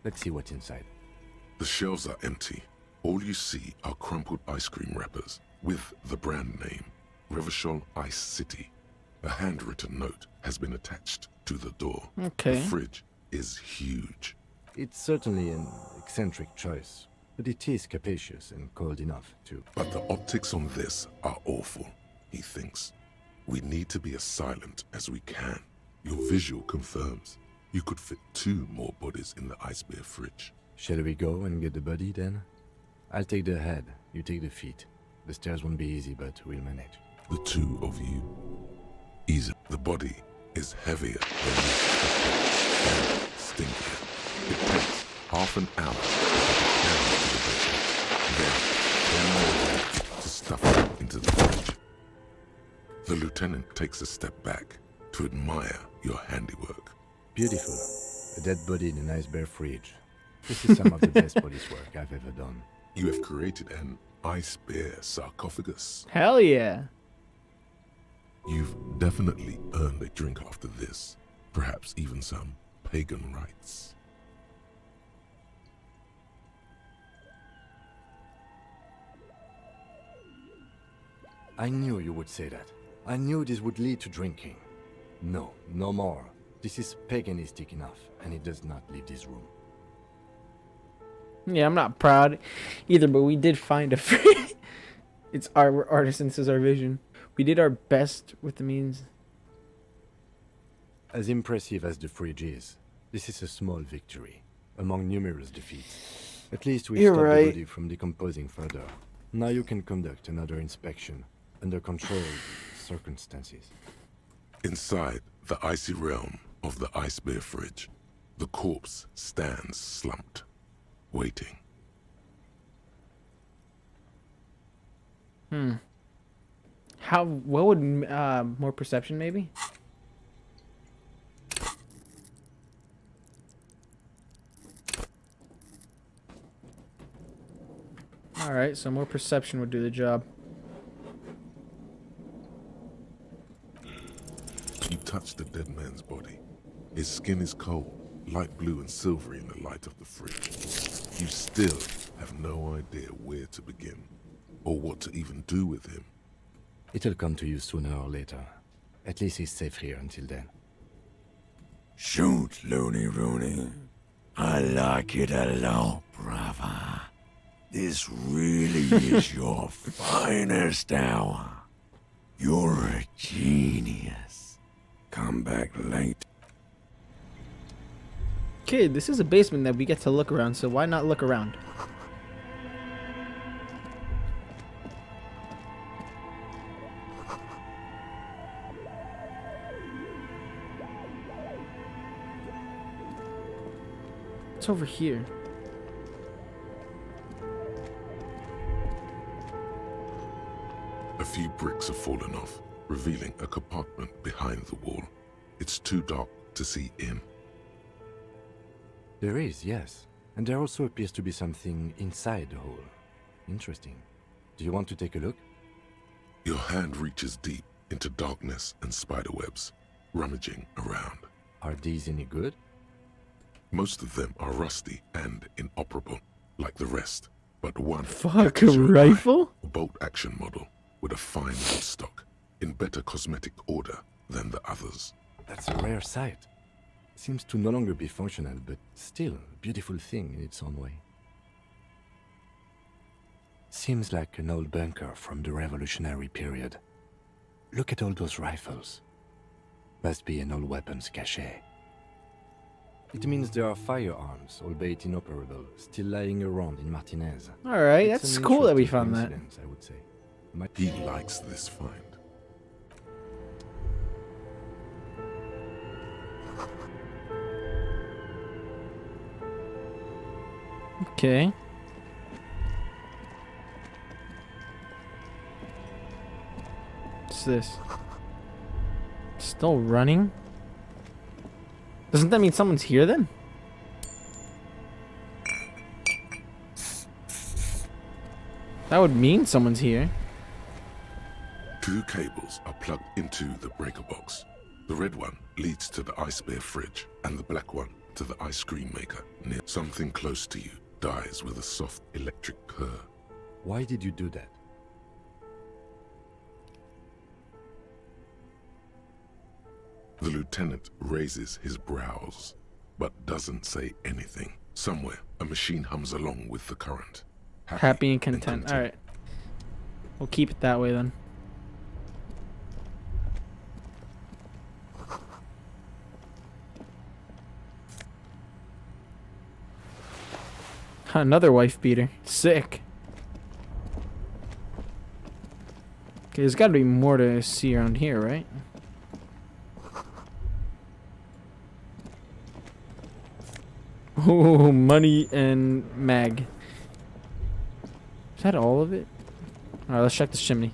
Let's see what's inside.
The shelves are empty. All you see are crumpled ice cream wrappers with the brand name, Revachol Ice City. A handwritten note has been attached to the door.
Okay.
The fridge is huge.
It's certainly an eccentric choice, but it is capacious and cold enough to...
But the optics on this are awful, he thinks. We need to be as silent as we can. Your visual confirms you could fit 2 more bodies in the ice bear fridge.
Shall we go and get the body then? I'll take the head, you take the feet. The stairs won't be easy, but we'll manage.
The 2 of you. Easy. The body is heavier than you expected and stinkier. It takes half an hour to get it down to the basement. Then 10 more to stuff it into the fridge. The lieutenant takes a step back to admire your handiwork.
Beautiful. A dead body in an ice bear fridge. This is some of the best police work I've ever done.
You have created an ice bear sarcophagus.
Hell yeah.
You've definitely earned a drink after this. Perhaps even some pagan rites.
I knew you would say that. I knew this would lead to drinking. No, no more. This is paganistic enough, and it does not leave this room.
Yeah, I'm not proud either, but we did find a free. It's our artisans is our vision. We did our best with the means.
As impressive as the fridge is, this is a small victory, among numerous defeats. At least we stopped the body from decomposing further. Now you can conduct another inspection, under controlled circumstances.
Inside the icy realm of the ice bear fridge, the corpse stands slumped, waiting.
What would more perception maybe? Alright, so more perception would do the job.
You touch the dead man's body. His skin is cold, light blue and silvery in the light of the fridge. You still have no idea where to begin, or what to even do with him.
It'll come to you sooner or later. At least he's safe here until then.
Shoot, Looney Rooney. I like it a lot, brother. This really is your finest hour. You're a genius. Come back late.
Kid, this is a basement that we get to look around, so why not look around? What's over here?
A few bricks have fallen off, revealing a compartment behind the wall. It's too dark to see in.
There is, yes. And there also appears to be something inside the hole. Interesting. Do you want to take a look?
Your hand reaches deep into darkness and spiderwebs, rummaging around.
Are these any good?
Most of them are rusty and inoperable, like the rest, but one
Fuck, a
catches your
rifle?
eye, a bolt-action model with a fine wood stock, in better cosmetic order than the others.
That's a rare sight. Seems to no longer be functional, but still a beautiful thing in its own way. Seems like an old bunker from the revolutionary period. Look at all those rifles. Must be an old weapons cache. It means there are firearms, albeit inoperable, still lying around in Martinez.
Alright,
It's
that's
an
cool that we
interesting
found that.
coincidence, I would say.
He likes this find.
Okay. What's this? Still running? Doesn't that mean someone's here then? That would mean someone's here.
Two cables are plugged into the breaker box. The red one leads to the ice bear fridge, and the black one to the ice cream maker. Near something close to you dies with a soft electric purr.
Why did you do that?
The lieutenant raises his brows, but doesn't say anything. Somewhere, a machine hums along with the current.
Happy and content. Alright. We'll keep it that way then. Another wife beater. Sick. Okay, there's gotta be more to see around here, right? Oh, money and mag. Is that all of it? Alright, let's check this chimney.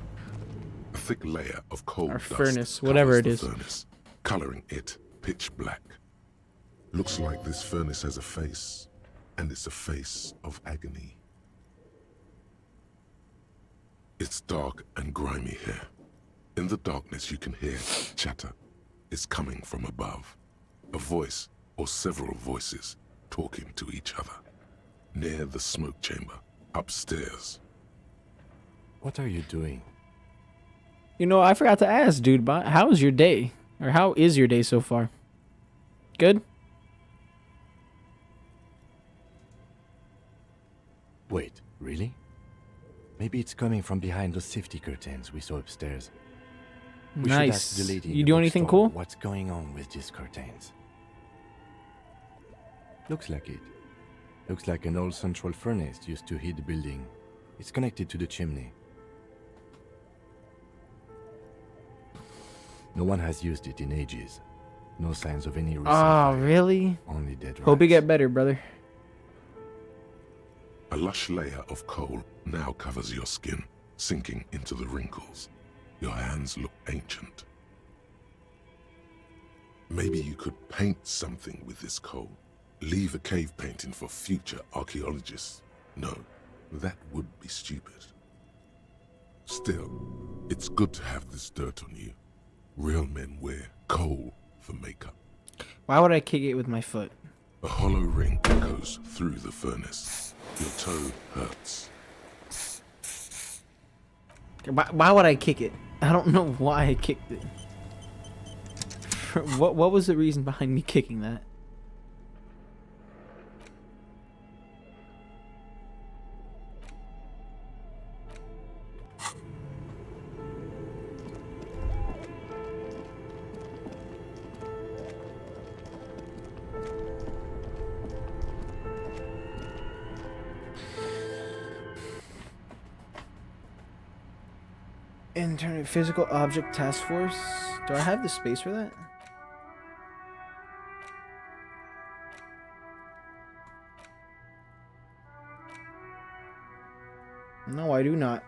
A thick layer of coal
Or
dust
furnace, whatever
covers
it
the
is.
furnace, coloring it pitch black. Looks like this furnace has a face, and it's a face of agony. It's dark and grimy here. In the darkness you can hear chatter. It's coming from above. A voice, or several voices, talking to each other. Near the smoke chamber, upstairs.
What are you doing?
You know, I forgot to ask, dude, but how was your day? Or how is your day so far? Good?
Wait, really? Maybe it's coming from behind those safety curtains we saw upstairs. We should ask the
Nice.
lady in
You
the
do anything
bookstore
cool?
What's going on with these curtains? Looks like it. Looks like an old central furnace used to heat the building. It's connected to the chimney. No one has used it in ages. No signs of any recent
Oh,
fire.
really?
Only dead
Hope you
rats.
get better, brother.
A lush layer of coal now covers your skin, sinking into the wrinkles. Your hands look ancient. Maybe you could paint something with this coal. Leave a cave painting for future archaeologists. No, that would be stupid. Still, it's good to have this dirt on you. Real men wear coal for makeup.
Why would I kick it with my foot?
A hollow ring goes through the furnace. Your toe hurts.
Why would I kick it? I don't know why I kicked it. What was the reason behind me kicking that? Internet Physical Object Task Force. Do I have the space for that? No, I do not.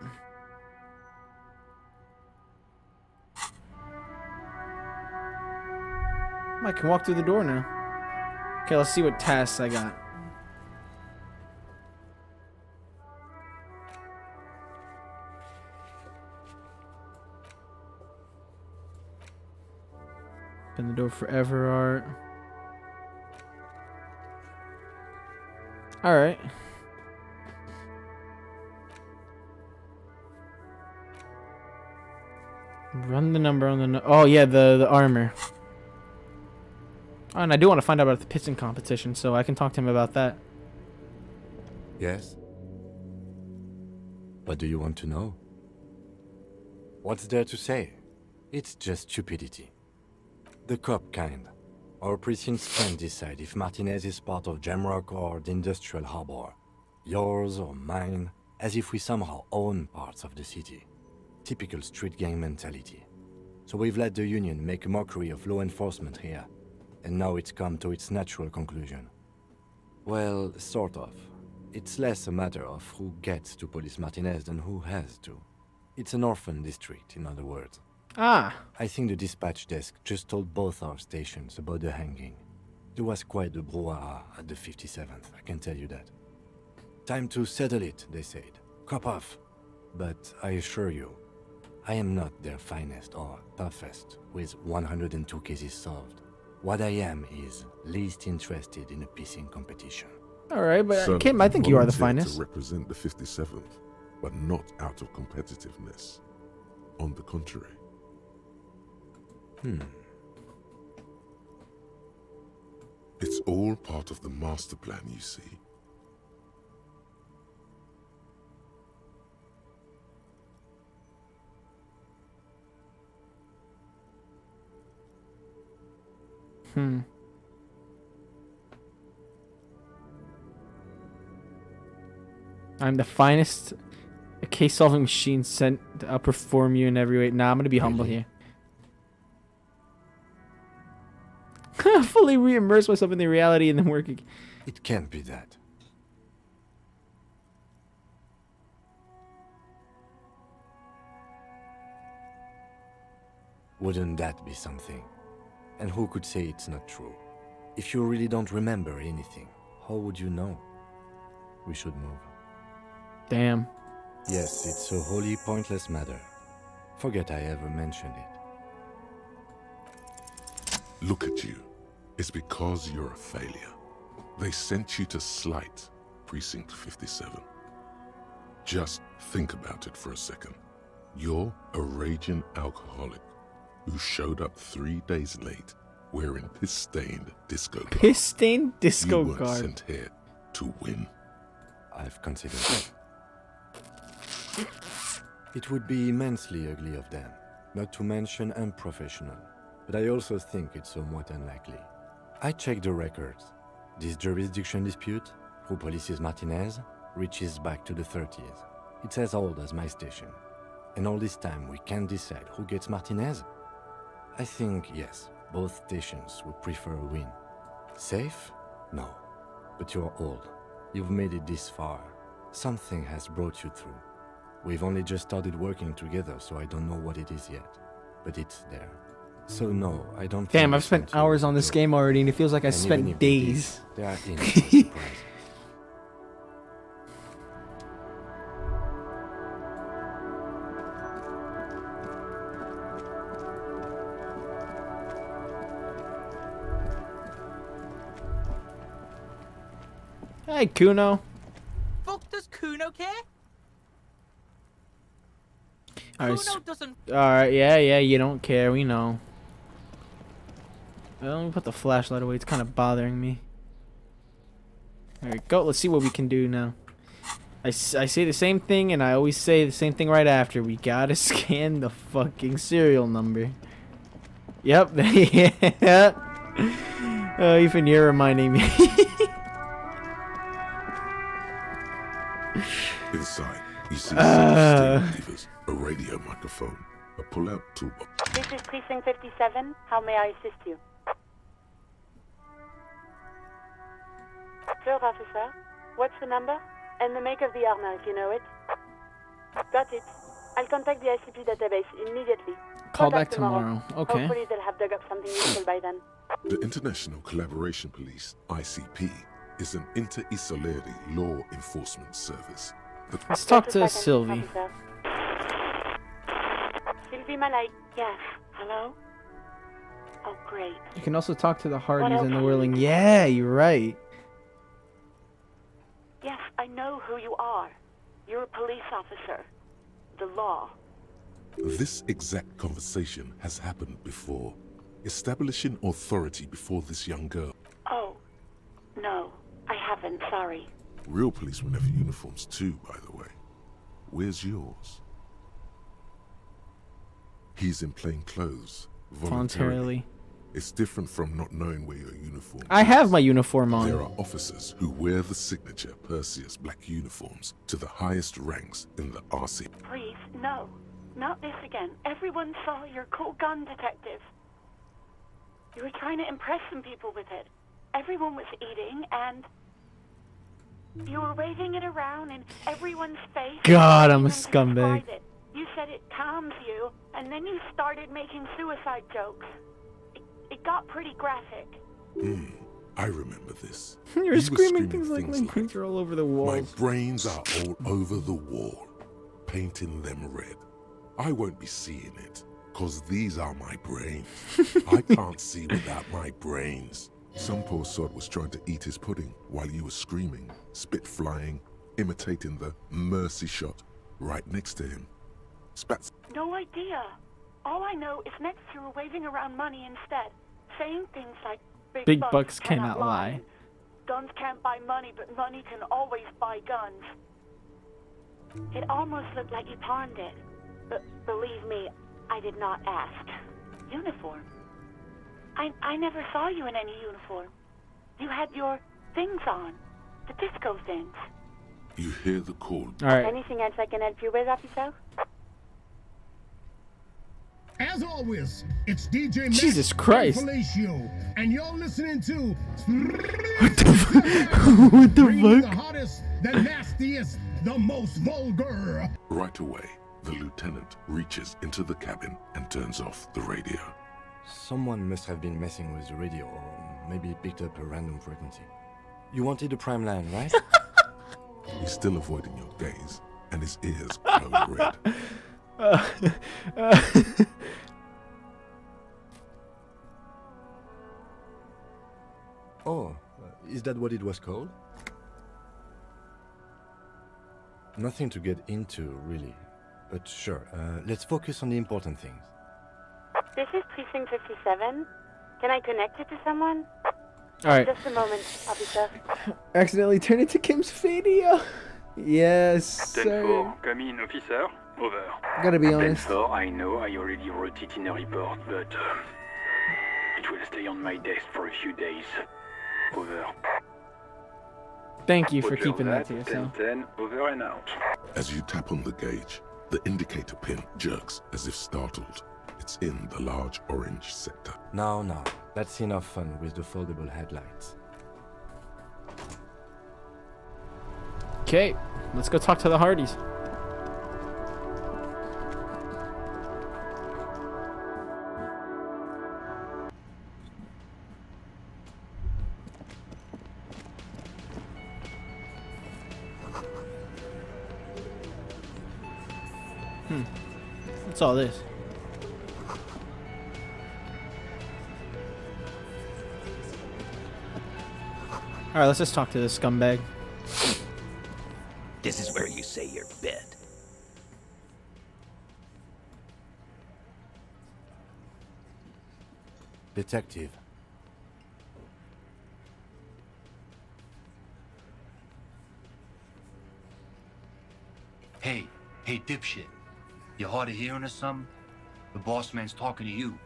I can walk through the door now. Okay, let's see what tasks I got. Open the door forever art. Alright. Run the number on the oh yeah, the armor. Oh, and I do want to find out about the piston competition, so I can talk to him about that.
Yes? What do you want to know? What's there to say? It's just stupidity. The cop kind. Our precincts can decide if Martinez is part of Jamrock or the Industrial Harbor. Yours or mine, as if we somehow own parts of the city. Typical street gang mentality. So we've let the Union make a mockery of law enforcement here. And now it's come to its natural conclusion. Well, sort of. It's less a matter of who gets to police Martinez than who has to. It's an orphan district, in other words.
Ah,
I think the dispatch desk just told both our stations about the hanging. There was quite the brouhaha at the 57th, I can tell you that. Time to settle it, they said. Cop off. But I assure you, I am not their finest or toughest, with 102 cases solved. What I am is least interested in a pissing competition.
alright, but
So
Kim, I think you are the
volunteered
finest.
to represent the 57th, but not out of competitiveness. On the contrary. It's all part of the master plan, you see.
I'm the finest. A case-solving machine sent to outperform you in every way. Nah, I'm gonna be humble here. Fully re-immerse myself in the reality and then working.
It can't be that. Wouldn't that be something? And who could say it's not true? If you really don't remember anything, how would you know? We should move.
Damn.
Yes, it's a wholly pointless matter. Forget I ever mentioned it.
Look at you. It's because you're a failure. They sent you to slight Precinct 57. Just think about it for a second. You're a raging alcoholic who showed up 3 days late wearing piss-stained disco garb.
Piss-stained disco
You weren't
garb.
sent here to win.
I've considered it. It would be immensely ugly of them, not to mention unprofessional, but I also think it's somewhat unlikely. I checked the records. This jurisdiction dispute, who polices Martinez, reaches back to the 30s. It's as old as my station. And all this time we can't decide who gets Martinez? I think, yes, both stations would prefer a win. Safe? No. But you're old. You've made it this far. Something has brought you through. We've only just started working together, so I don't know what it is yet. But it's there. So no, I don't
Damn, I've spent hours on this game already, and it feels like I spent days.
There are innocent surprises.
Hey, Kuno.
Fuck does Kuno care?
Kuno
doesn't.
Alright, yeah, you don't care, we know. Well, let me put the flashlight away, it's kind of bothering me. There we go, let's see what we can do now. I say the same thing, and I always say the same thing right after. We gotta scan the fucking serial number. Yep, yeah. Even you're reminding me.
Inside, you see levers, a radio microphone, a pull-out toolbox.
This is Precinct 57. How may I assist you? Third officer, what's the number? And the make of the armor, if you know it. Got it. I'll contact the ICP database immediately.
Call back tomorrow. Okay.
Hopefully they'll have dug up something useful by then.
The International Collaboration Police, ICP, is an inter-Isolari law enforcement service.
Let's talk to Sylvie.
Sylvie Malay. Yes. Hello? Oh, great.
You can also talk to the Hardys and the Whirling. Yeah, you're right.
Yes, I know who you are. You're a police officer. The law.
This exact conversation has happened before. Establishing authority before this young girl.
Oh, no, I haven't, sorry.
Real policemen have uniforms too, by the way. Where's yours? He's in plain clothes. Voluntarily. It's different from not knowing where your uniform
I have my uniform on.
There are officers who wear the signature Perseus black uniforms to the highest ranks in the RC.
Please, no. Not this again. Everyone saw your cool gun detective. You were trying to impress some people with it. Everyone was eating, and you were waving it around in everyone's face.
God, I'm a scumbag.
You said it calms you, and then you started making suicide jokes. It got pretty graphic.
I remember this.
You're screaming things like my brains are all over the wall.
My brains are all over the wall, painting them red. I won't be seeing it, cause these are my brains. I can't see without my brains. Some poor sod was trying to eat his pudding while you were screaming, spit flying, imitating the mercy shot right next to him. Spats.
No idea. All I know is next you were waving around money instead, saying things like big bucks cannot lie. Guns can't buy money, but money can always buy guns. It almost looked like you pawned it. But believe me, I did not ask. Uniform? I never saw you in any uniform. You had your things on. The disco things.
You hear the call.
All right.
Anything else I can help you with, officer?
As always, it's DJ
Jesus Christ.
and you're listening to
What the
the
fuck?
hottest, the nastiest, the most vulgar.
Right away, the lieutenant reaches into the cabin and turns off the radio.
Someone must have been messing with the radio, or maybe picked up a random frequency. You wanted a prime line, right?
He's still avoiding your gaze, and his ears glow red.
Oh, is that what it was called? Nothing to get into, really. But sure, let's focus on the important things.
This is Precinct 57. Can I connect you to someone?
Alright.
Just a moment, officer.
Accidentally turned into Kim's video. Yes, sir.
10-4, come in, officer. Over.
Gotta be honest.
10-4, I know I already wrote it in a report, but it will stay on my desk for a few days. Over.
Thank you for
Roger
keeping that to yourself.
10-10, over and out.
As you tap on the gauge, the indicator pin jerks as if startled. It's in the large orange sector.
No, that's enough fun with the foldable headlights.
Okay, let's go talk to the Hardys. What's all this? Alright, let's just talk to this scumbag.
This is where you say your bit.
Detective.
Hey, dipshit. You hard of hearing or something? The boss man's talking to you.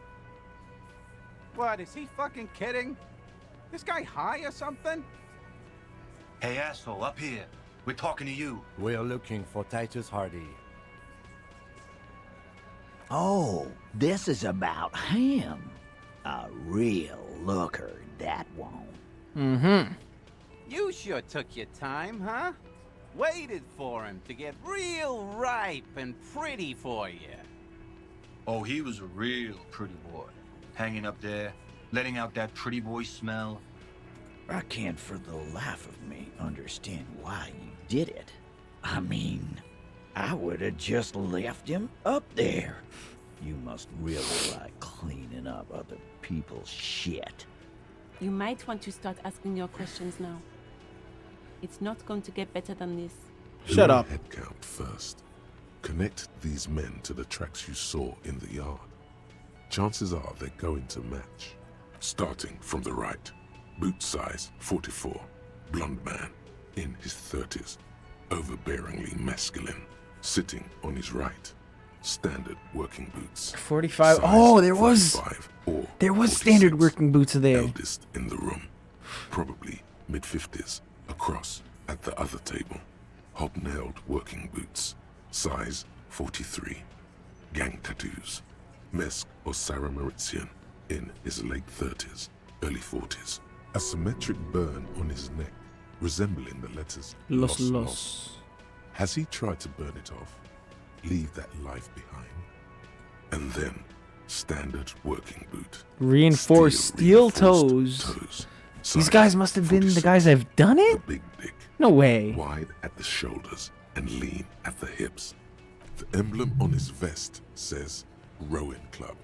What, is he fucking kidding? This guy high or something?
Hey, asshole, up here. We're talking to you.
We're looking for Titus Hardy.
Oh, this is about him. A real looker, that one.
Mm-hmm.
You sure took your time, huh? Waited for him to get real ripe and pretty for you.
Oh, he was a real pretty boy. Hanging up there, letting out that pretty boy smell.
I can't for the life of me understand why you did it. I mean, I would have just left him up there. You must really like cleaning up other people's shit.
You might want to start asking your questions now. It's not going to get better than this.
Shut up.
Head count first. Connect these men to the tracks you saw in the yard. Chances are they're going to match. Starting from the right. Boot size 44. Blonde man. In his 30s. Overbearingly masculine. Sitting on his right. Standard working boots.
45.
Size
Oh, there was
45 or
there was
46.
standard working boots there.
Eldest in the room. Probably mid-50s. Across at the other table. Hobnailed working boots. Size 43. Gang tattoos. Mesk or Sarah Mauritian. In his late 30s, early 40s. A symmetric burn on his neck, resembling the letters
Los.
Has he tried to burn it off? Leave that life behind? And then, standard working boot.
Reinforced steel toes. These guys must have been the guys that have done it?
Big dick.
No way.
Wide at the shoulders and lean at the hips. The emblem on his vest says Rowing Club.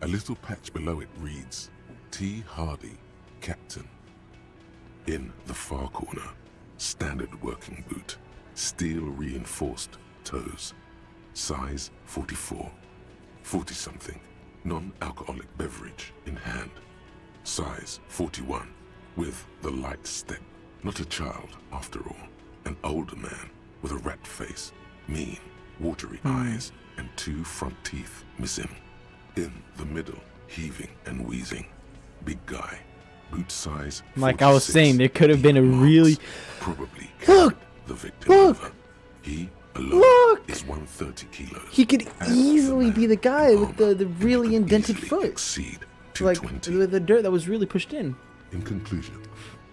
A little patch below it reads T. Hardy, Captain. In the far corner, standard working boot, steel reinforced toes, size 44, 40-something, non-alcoholic beverage in hand, size 41, with the light step. Not a child, after all, an older man with a rat face, mean, watery eyes, and 2 front teeth missing. In the middle, heaving and wheezing, big guy, boot size 46.
Like I was saying, there could have been a really...
Probably
Look!
The victim over. He alone is 130 kilos.
He could easily be the guy with the really indented foot.
Exceed
Like
220.
the dirt that was really pushed in.
In conclusion,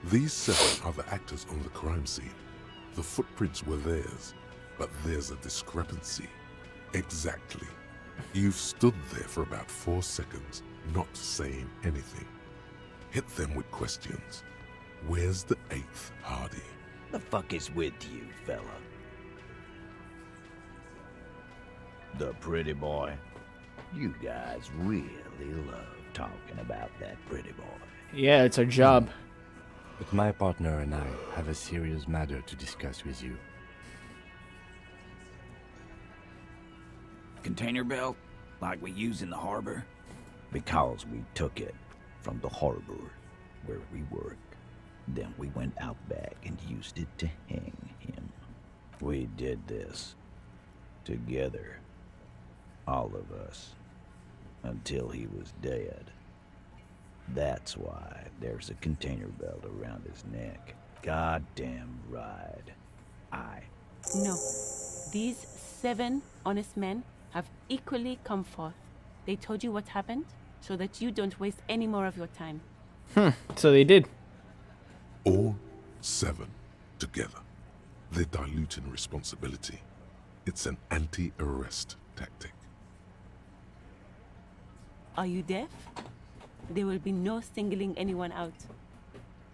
these 7 are the actors on the crime scene. The footprints were theirs, but there's a discrepancy. Exactly. You've stood there for about 4 seconds, not saying anything. Hit them with questions. Where's the 8th Hardy?
The fuck is with you, fella? The pretty boy. You guys really love talking about that pretty boy.
Yeah, it's our job.
But my partner and I have a serious matter to discuss with you.
Container belt, like we use in the harbor? Because we took it from the harbor where we work. Then we went out back and used it to hang him. We did this Together. All of us. Until he was dead. That's why there's a container belt around his neck. Goddamn right.
No. These 7 honest men have equally come forth. They told you what happened so that you don't waste any more of your time.
So they did.
All 7 together. They're diluting responsibility. It's an anti-arrest tactic.
Are you deaf? There will be no singling anyone out.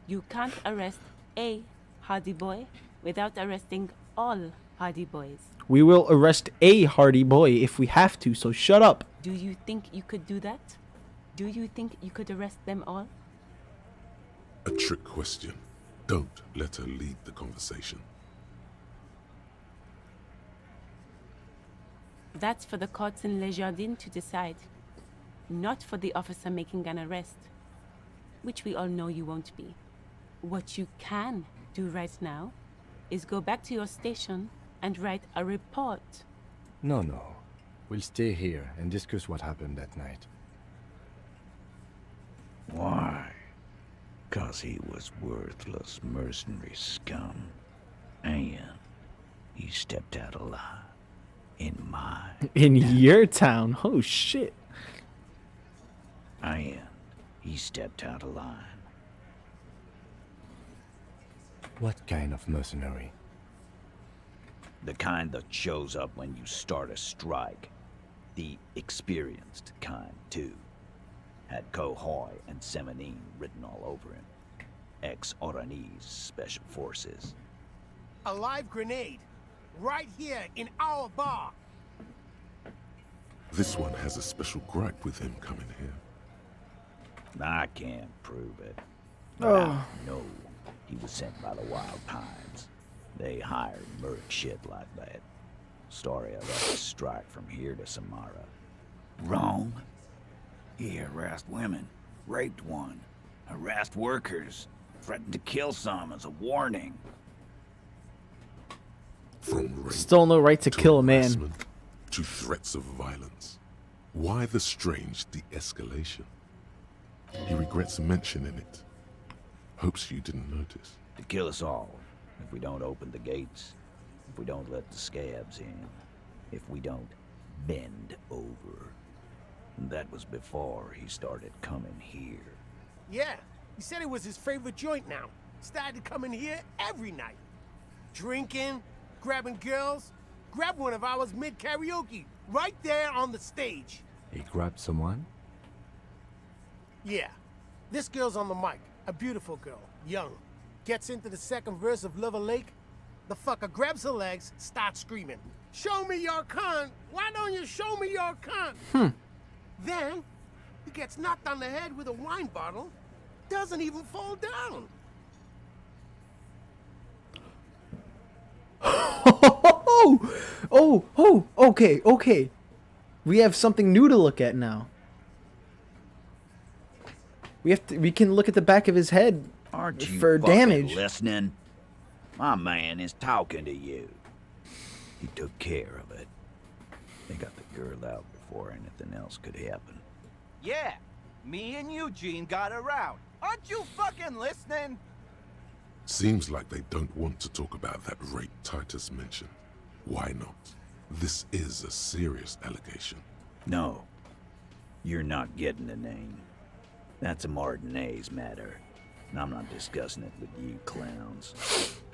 You can't arrest a Hardy Boy without arresting all Hardy Boys.
We will arrest a Hardy Boy if we have to, so shut up.
Do you think you could do that? Do you think you could arrest them all?
A trick question. Don't let her lead the conversation.
That's for the courts in Les Jardins to decide. Not for the officer making an arrest. Which we all know you won't be. What you can do right now is go back to your station and write a report.
No. We'll stay here and discuss what happened that night.
Why? 'Cause he was worthless mercenary scum. And he stepped out alive. In my
In your town? Oh shit.
And he stepped out of line.
What kind of mercenary?
The kind that shows up when you start a strike. The experienced kind, too. Had Cohoy and Semenine written all over him. Ex-Oranese Special Forces.
A live grenade. Right here in our bar.
This one has a special gripe with him coming here.
I can't prove it. But I know he was sent by the Wild Pines. They hired merc shit like that. Story of a strike from here to Samara. Wrong. He harassed women, raped one, harassed workers, threatened to kill some as a warning.
From rape
Still no right to kill a man.
harassment to threats of violence. Why the strange de-escalation? He regrets mentioning it. Hopes you didn't notice.
To kill us all, if we don't open the gates, if we don't let the scabs in, if we don't bend over. That was before he started coming here.
Yeah, he said it was his favorite joint now. Started coming here every night. Drinking, grabbing girls. Grabbed one of ours mid-karaoke, right there on the stage.
He grabbed someone?
Yeah, this girl's on the mic. A beautiful girl, young. Gets into the second verse of Lover Lake. The fucker grabs her legs, starts screaming. Show me your cunt! Why don't you show me your cunt? Then, he gets knocked on the head with a wine bottle. Doesn't even fall down.
Okay. We have something new to look at now. We can look at the back of his head
Aren't you
for
fucking
damage.
listening? My man is talking to you. He took care of it. They got the girl out before anything else could happen.
Yeah, me and Eugene got around. Aren't you fucking listening?
Seems like they don't want to talk about that rape Titus mentioned. Why not? This is a serious allegation.
No, you're not getting the name. That's a Martinez matter. And I'm not discussing it with you clowns.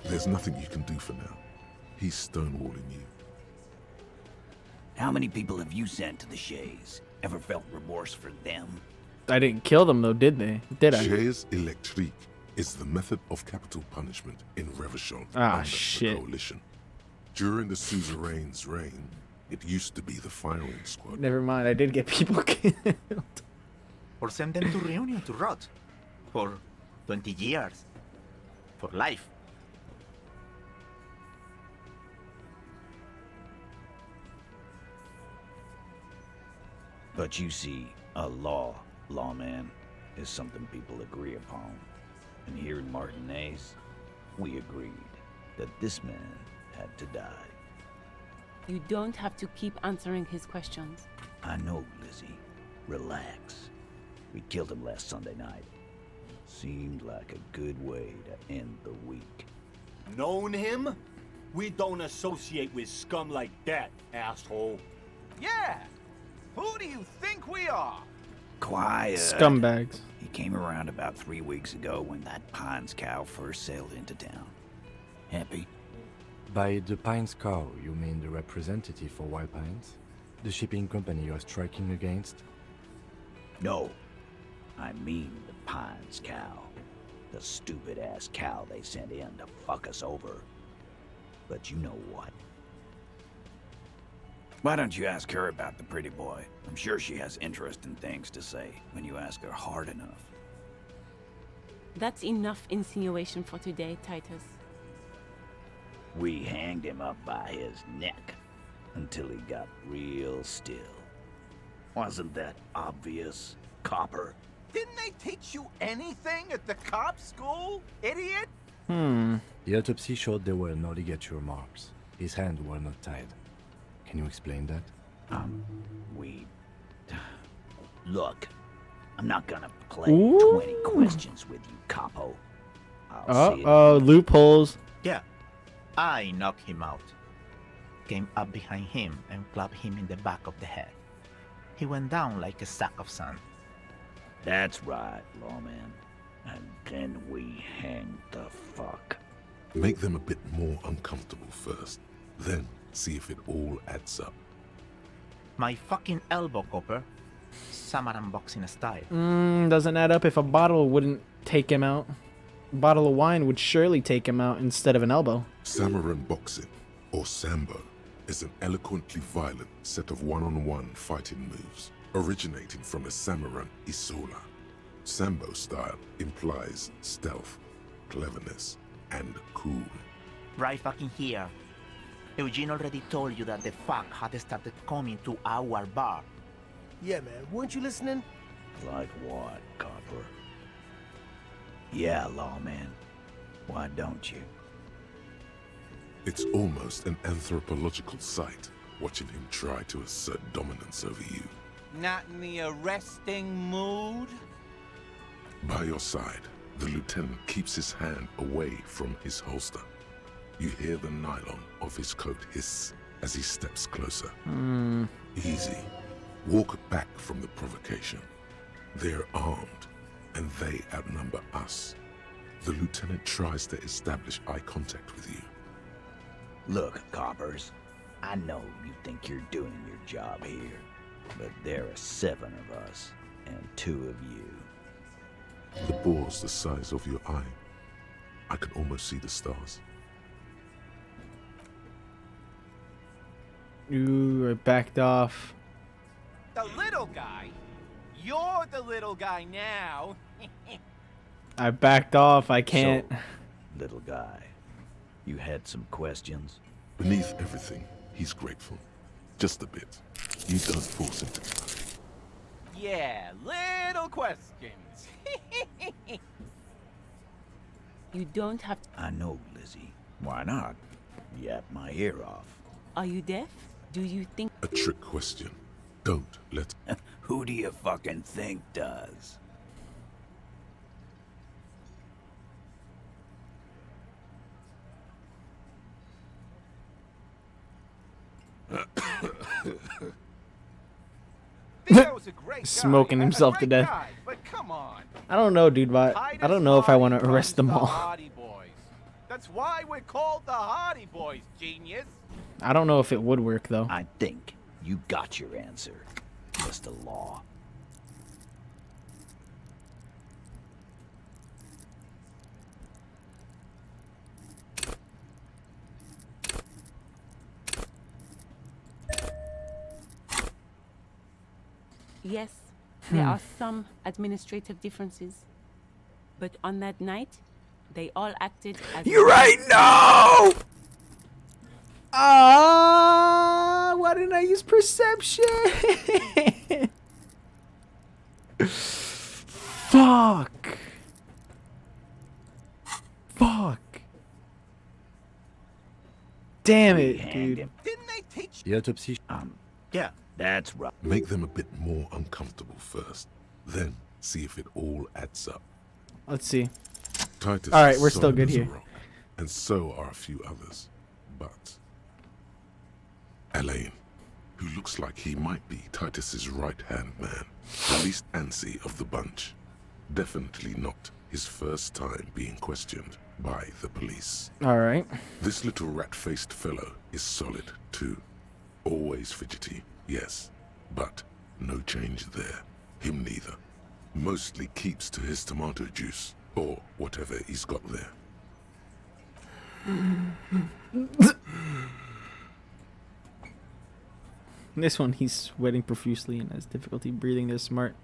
There's nothing you can do for now. He's stonewalling you.
How many people have you sent to the Shays? Ever felt remorse for them?
I didn't kill them though, did they? Did I?
Chaise électrique is the method of capital punishment in Revachol under the Coalition. During the suzerain's reign, it used to be the firing squad.
Never mind, I did get people killed.
Or send them to Reunion to rot. For 20 years. For life.
But you see, a lawman, is something people agree upon. And here in Martinez, we agreed that this man had to die.
You don't have to keep answering his questions.
I know, Lizzie. Relax. We killed him last Sunday night. Seemed like a good way to end the week.
Known him? We don't associate with scum like that, asshole.
Yeah! Who do you think we are?
Quiet.
Scumbags.
He came around about 3 weeks ago when that Pines cow first sailed into town. Happy?
By the Pines cow, you mean the representative for Wild Pines? The shipping company you're striking against?
No. I mean the Pines cow. The stupid-ass cow they sent in to fuck us over. But you know what? Why don't you ask her about the pretty boy? I'm sure she has interesting things to say when you ask her hard enough.
That's enough insinuation for today, Titus.
We hanged him up by his neck until he got real still. Wasn't that obvious, Copper?
Didn't they teach you anything at the cop school, idiot?
The autopsy showed there were no ligature marks. His hands were not tied. Can you explain that?
Look, I'm not gonna play 20 questions with you, Capo.
Loopholes.
Yeah, I knocked him out. Came up behind him and clapped him in the back of the head. He went down like a sack of sand.
That's right, lawman. And then we hanged the fuck.
Make them a bit more uncomfortable first, then see if it all adds up.
My fucking elbow, Copper. Samaran boxing style.
Doesn't add up if a bottle wouldn't take him out. A bottle of wine would surely take him out instead of an elbow.
Samaran boxing, or Sambo, is an eloquently violent set of one-on-one fighting moves, originating from the Samaran Isola. Sambo style implies stealth, cleverness, and cool.
Right fucking here. Eugene already told you that the fuck had started coming to our bar.
Yeah, man. Weren't you listening?
Like what, Copper? Yeah, lawman. Why don't you?
It's almost an anthropological sight, watching him try to assert dominance over you.
Not in the arresting mood?
By your side, the lieutenant keeps his hand away from his holster. You hear the nylon of his coat hiss as he steps closer. Easy. Walk back from the provocation. They're armed, and they outnumber us. The lieutenant tries to establish eye contact with you.
Look, Coppers, I know you think you're doing your job here, but there are 7 of us, and 2 of you.
The bore's the size of your eye. I can almost see the stars.
Ooh, I backed off.
The little guy? You're the little guy now.
I backed off. I can't.
So, little guy, you had some questions?
Beneath everything, he's grateful. Just a bit. You don't force him to be.
Yeah, little questions.
You don't have to...
I know, Lizzie. Why not? Yap my ear off.
Are you deaf? Do you think...
A trick question. Don't let...
Who do you fucking think does?
Smoking himself to death.
Guy, but come on.
I don't know, dude, but I don't know if I want to arrest them all.
Hardy Boys. That's why we're called the Hardy Boys, genius.
I don't know if it would work, though.
I think you got your answer, Mr. Law.
Yes, there are some administrative differences. But on that night, they all acted as...
You're right, no!
Why didn't I use perception? Fuck. Fuck. Damn it, dude.
Didn't they teach
The autopsy...
Yeah, that's right.
Make them a bit more uncomfortable first. Then see if it all adds up.
Let's see.
Titus
all right, we're still
solid
good
as a
here.
rock, and so are a few others. But Elaine, who looks like he might be Titus's right-hand man, the least antsy of the bunch. Definitely not his first time being questioned by the police.
All right.
This little rat-faced fellow is solid, too. Always fidgety, yes, but no change there. Him neither. Mostly keeps to his tomato juice, or whatever he's got there.
This one, he's sweating profusely and has difficulty breathing. They're smart.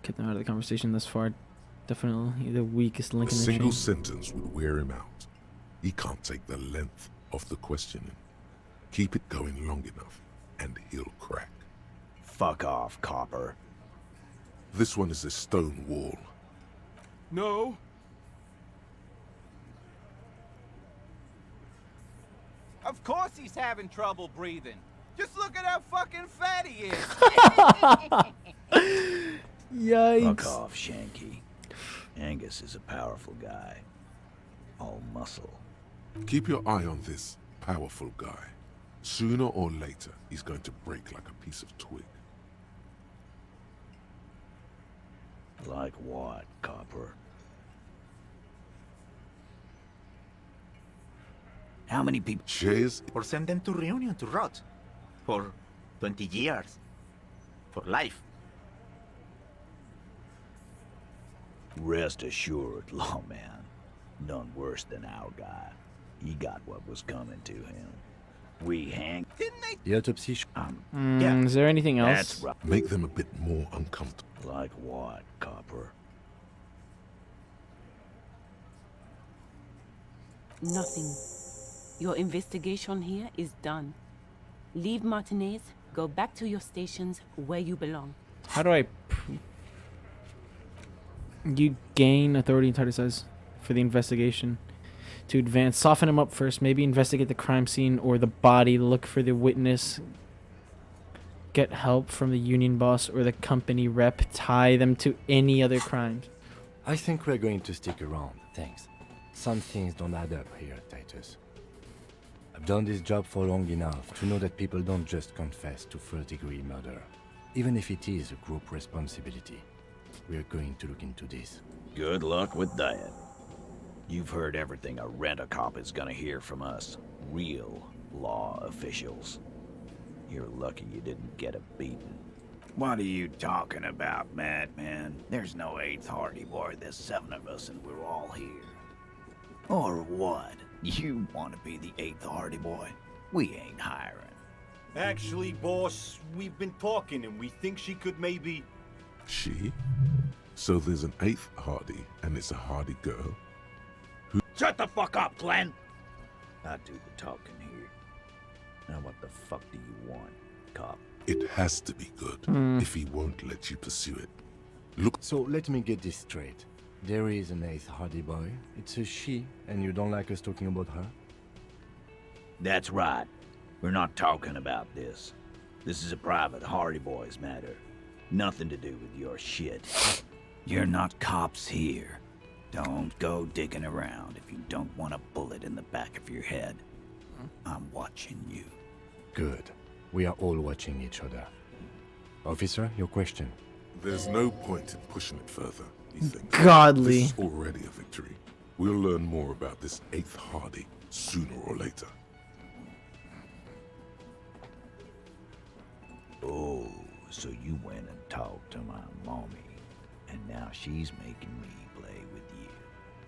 Kept them out of the conversation thus far. Definitely the weakest link
A
in the chain.
single sentence would wear him out. He can't take the length of the questioning. Keep it going long enough, and he'll crack.
Fuck off, copper.
This one is a stone wall.
No.
Of course he's having trouble breathing. Just look at how fucking fat he is.
Yikes.
Fuck off, Shanky. Angus is a powerful guy. All muscle.
Keep your eye on this powerful guy. Sooner or later, he's going to break like a piece of twig.
Like what, copper? How many people?
Cheers.
Or send them to Reunion to rot. For 20 years. For life.
Rest assured, lawman. None worse than our guy. He got what was coming to him. We hang.
Didn't they?
The autopsy...
Yeah.
Is there anything else?
That's right.
Make them a bit more uncomfortable.
Like what, copper?
Nothing. Your investigation here is done. Leave Martinez, go back to your stations where you belong.
How do I... You gain authority, Titus says, for the investigation. To advance, soften him up first, maybe investigate the crime scene or the body, look for the witness, get help from the union boss or the company rep, tie them to any other crimes.
I think we're going to stick around, thanks. Some things don't add up here, Titus. I've done this job for long enough to know that people don't just confess to first-degree murder, even if it is a group responsibility. We're going to look into this.
Good luck with that. You've heard everything a rent-a-cop is gonna hear from us. Real law officials. You're lucky you didn't get a beating. What are you talking about, madman? There's no 8th Hardy Boy, there's 7 of us and we're all here. Or what? You want to be the 8th Hardy Boy? We ain't hiring.
Actually, boss, we've been talking and we think she could maybe...
She? So there's an 8th Hardy, and it's a Hardy girl?
Shut the fuck up, Glenn! I do the talking here. Now what the fuck do you want, cop?
It has to be good, if he won't let you pursue it. Look...
So let me get this straight. There is an 8th Hardy Boy. It's a she, and you don't like us talking about her?
That's right. We're not talking about this. This is a private Hardy Boys matter. Nothing to do with your shit. You're not cops here. Don't go digging around if you don't want a bullet in the back of your head. I'm watching you.
Good. We are all watching each other. Officer, your question.
There's no point in pushing it further, he thinks.
Godly.
This is already a victory. We'll learn more about this 8th Hardy sooner or later.
Oh, so you went and talked to my mommy, and now she's making me play with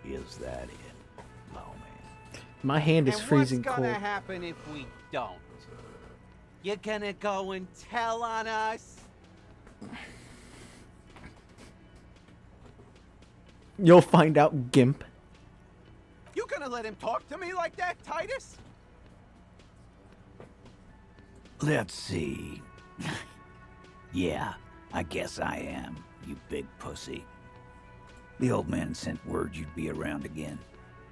you. Is that it, lawman?
My hand is freezing
what's
cold.
gonna happen if we don't? You're gonna go and tell on us?
You'll find out, Gimp.
You gonna let him talk to me like that, Titus?
Let's see. Yeah, I guess I am, you big pussy. The old man sent word you'd be around again.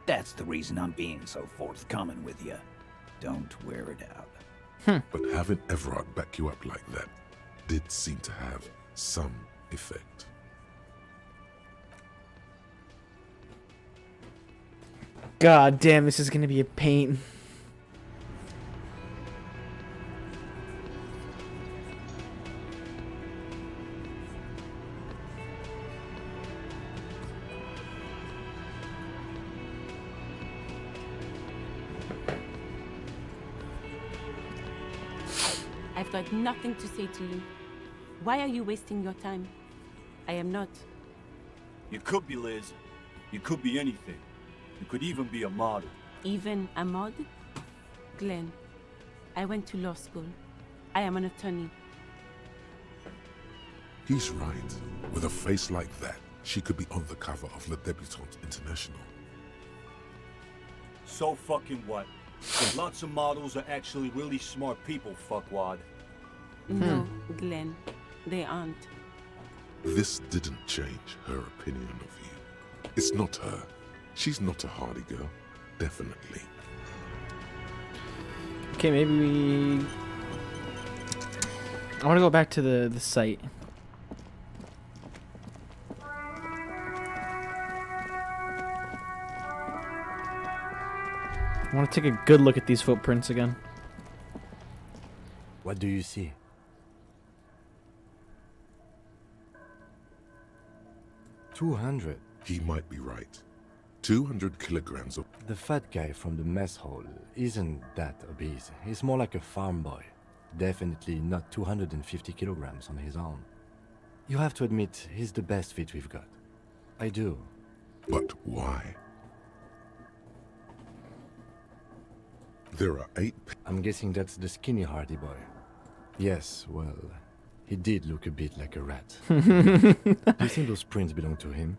That's the reason I'm being so forthcoming with you. Don't wear it out.
But having Everard back you up like that did seem to have some effect.
God damn, this is gonna be a pain.
I've got nothing to say to you. Why are you wasting your time? I am not.
You could be Liz. You could be anything. You could even be a model.
Even a mod? Glenn, I went to law school. I am an attorney.
He's right. With a face like that, she could be on the cover of Le Debutante International.
So fucking what? Lots of models are actually really smart people, fuckwad.
No, Glenn, they aren't.
This didn't change her opinion of you. It's not her. She's not a hardy girl. Definitely.
Okay, maybe we... I want to go back to the site. I want to take a good look at these footprints again.
What do you see? $200.
He might be right. 200 kilograms of...
The fat guy from the mess hall isn't that obese. He's more like a farm boy. Definitely not 250 kilograms on his own. You have to admit, he's the best fit we've got. I do.
But why? There are 8...
I'm guessing that's the skinny hardy boy. Yes, well, he did look a bit like a rat. Do you think those prints belong to him?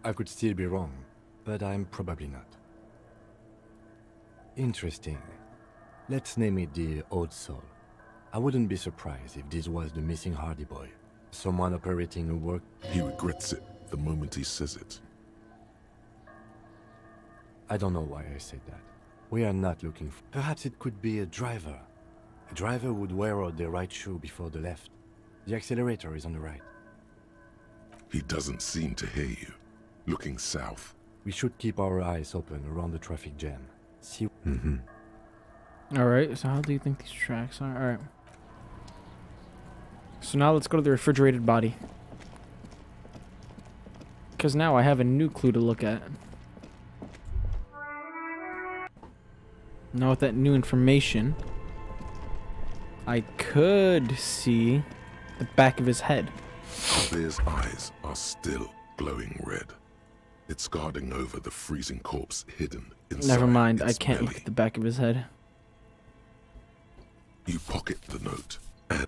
I could still be wrong, but I'm probably not. Interesting. Let's name it the Old Soul. I wouldn't be surprised if this was the missing hardy boy. Someone operating a work...
He regrets it the moment he says it.
I don't know why I said that. We are not looking for... Perhaps it could be a driver. A driver would wear out the right shoe before the left. The accelerator is on the right.
He doesn't seem to hear you. Looking south.
We should keep our eyes open around the traffic jam. See...
Alright, so how do you think these tracks are? Alright. So now let's go to the refrigerated body. Because now I have a new clue to look at. Now with that new information, I could see the back of his head.
Bear's eyes are still glowing red. It's guarding over the freezing corpse hidden inside.
Never mind, I can't
belly.
look at the back of his head.
You pocket the note and...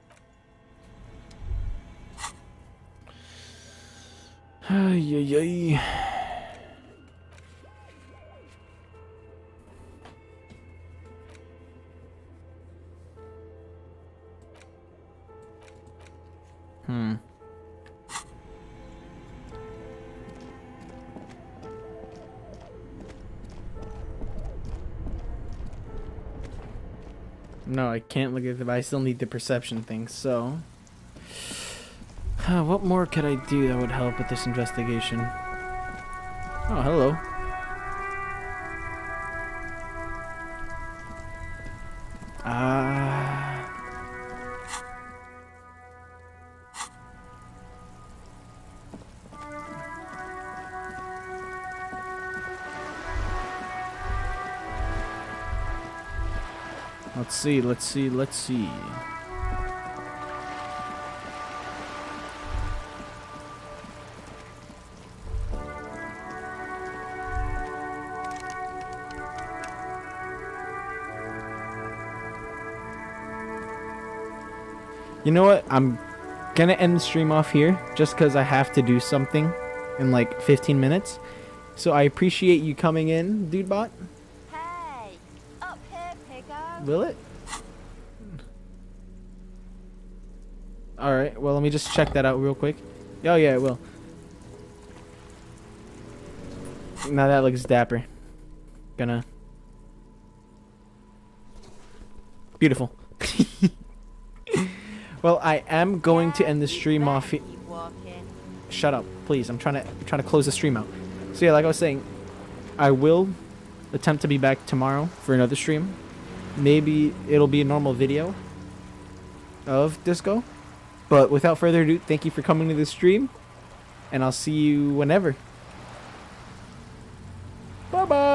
Ay, ay, ay. No, I can't look at it, but I still need the perception thing, so... what more could I do that would help with this investigation? Oh, hello. Let's see. You know what? I'm gonna end the stream off here just because I have to do something in like 15 minutes. So I appreciate you coming in, Dudebot.
Hey, up here, piggo.
Will it? Alright, well, let me just check that out real quick. Oh, yeah, it will. Now that looks dapper. Gonna... Beautiful. Well, I am going to end the stream off. Shut up, please. I'm trying to close the stream out. So yeah, like I was saying, I will attempt to be back tomorrow for another stream. Maybe it'll be a normal video of Disco. But without further ado, thank you for coming to this stream, and I'll see you whenever. Bye-bye.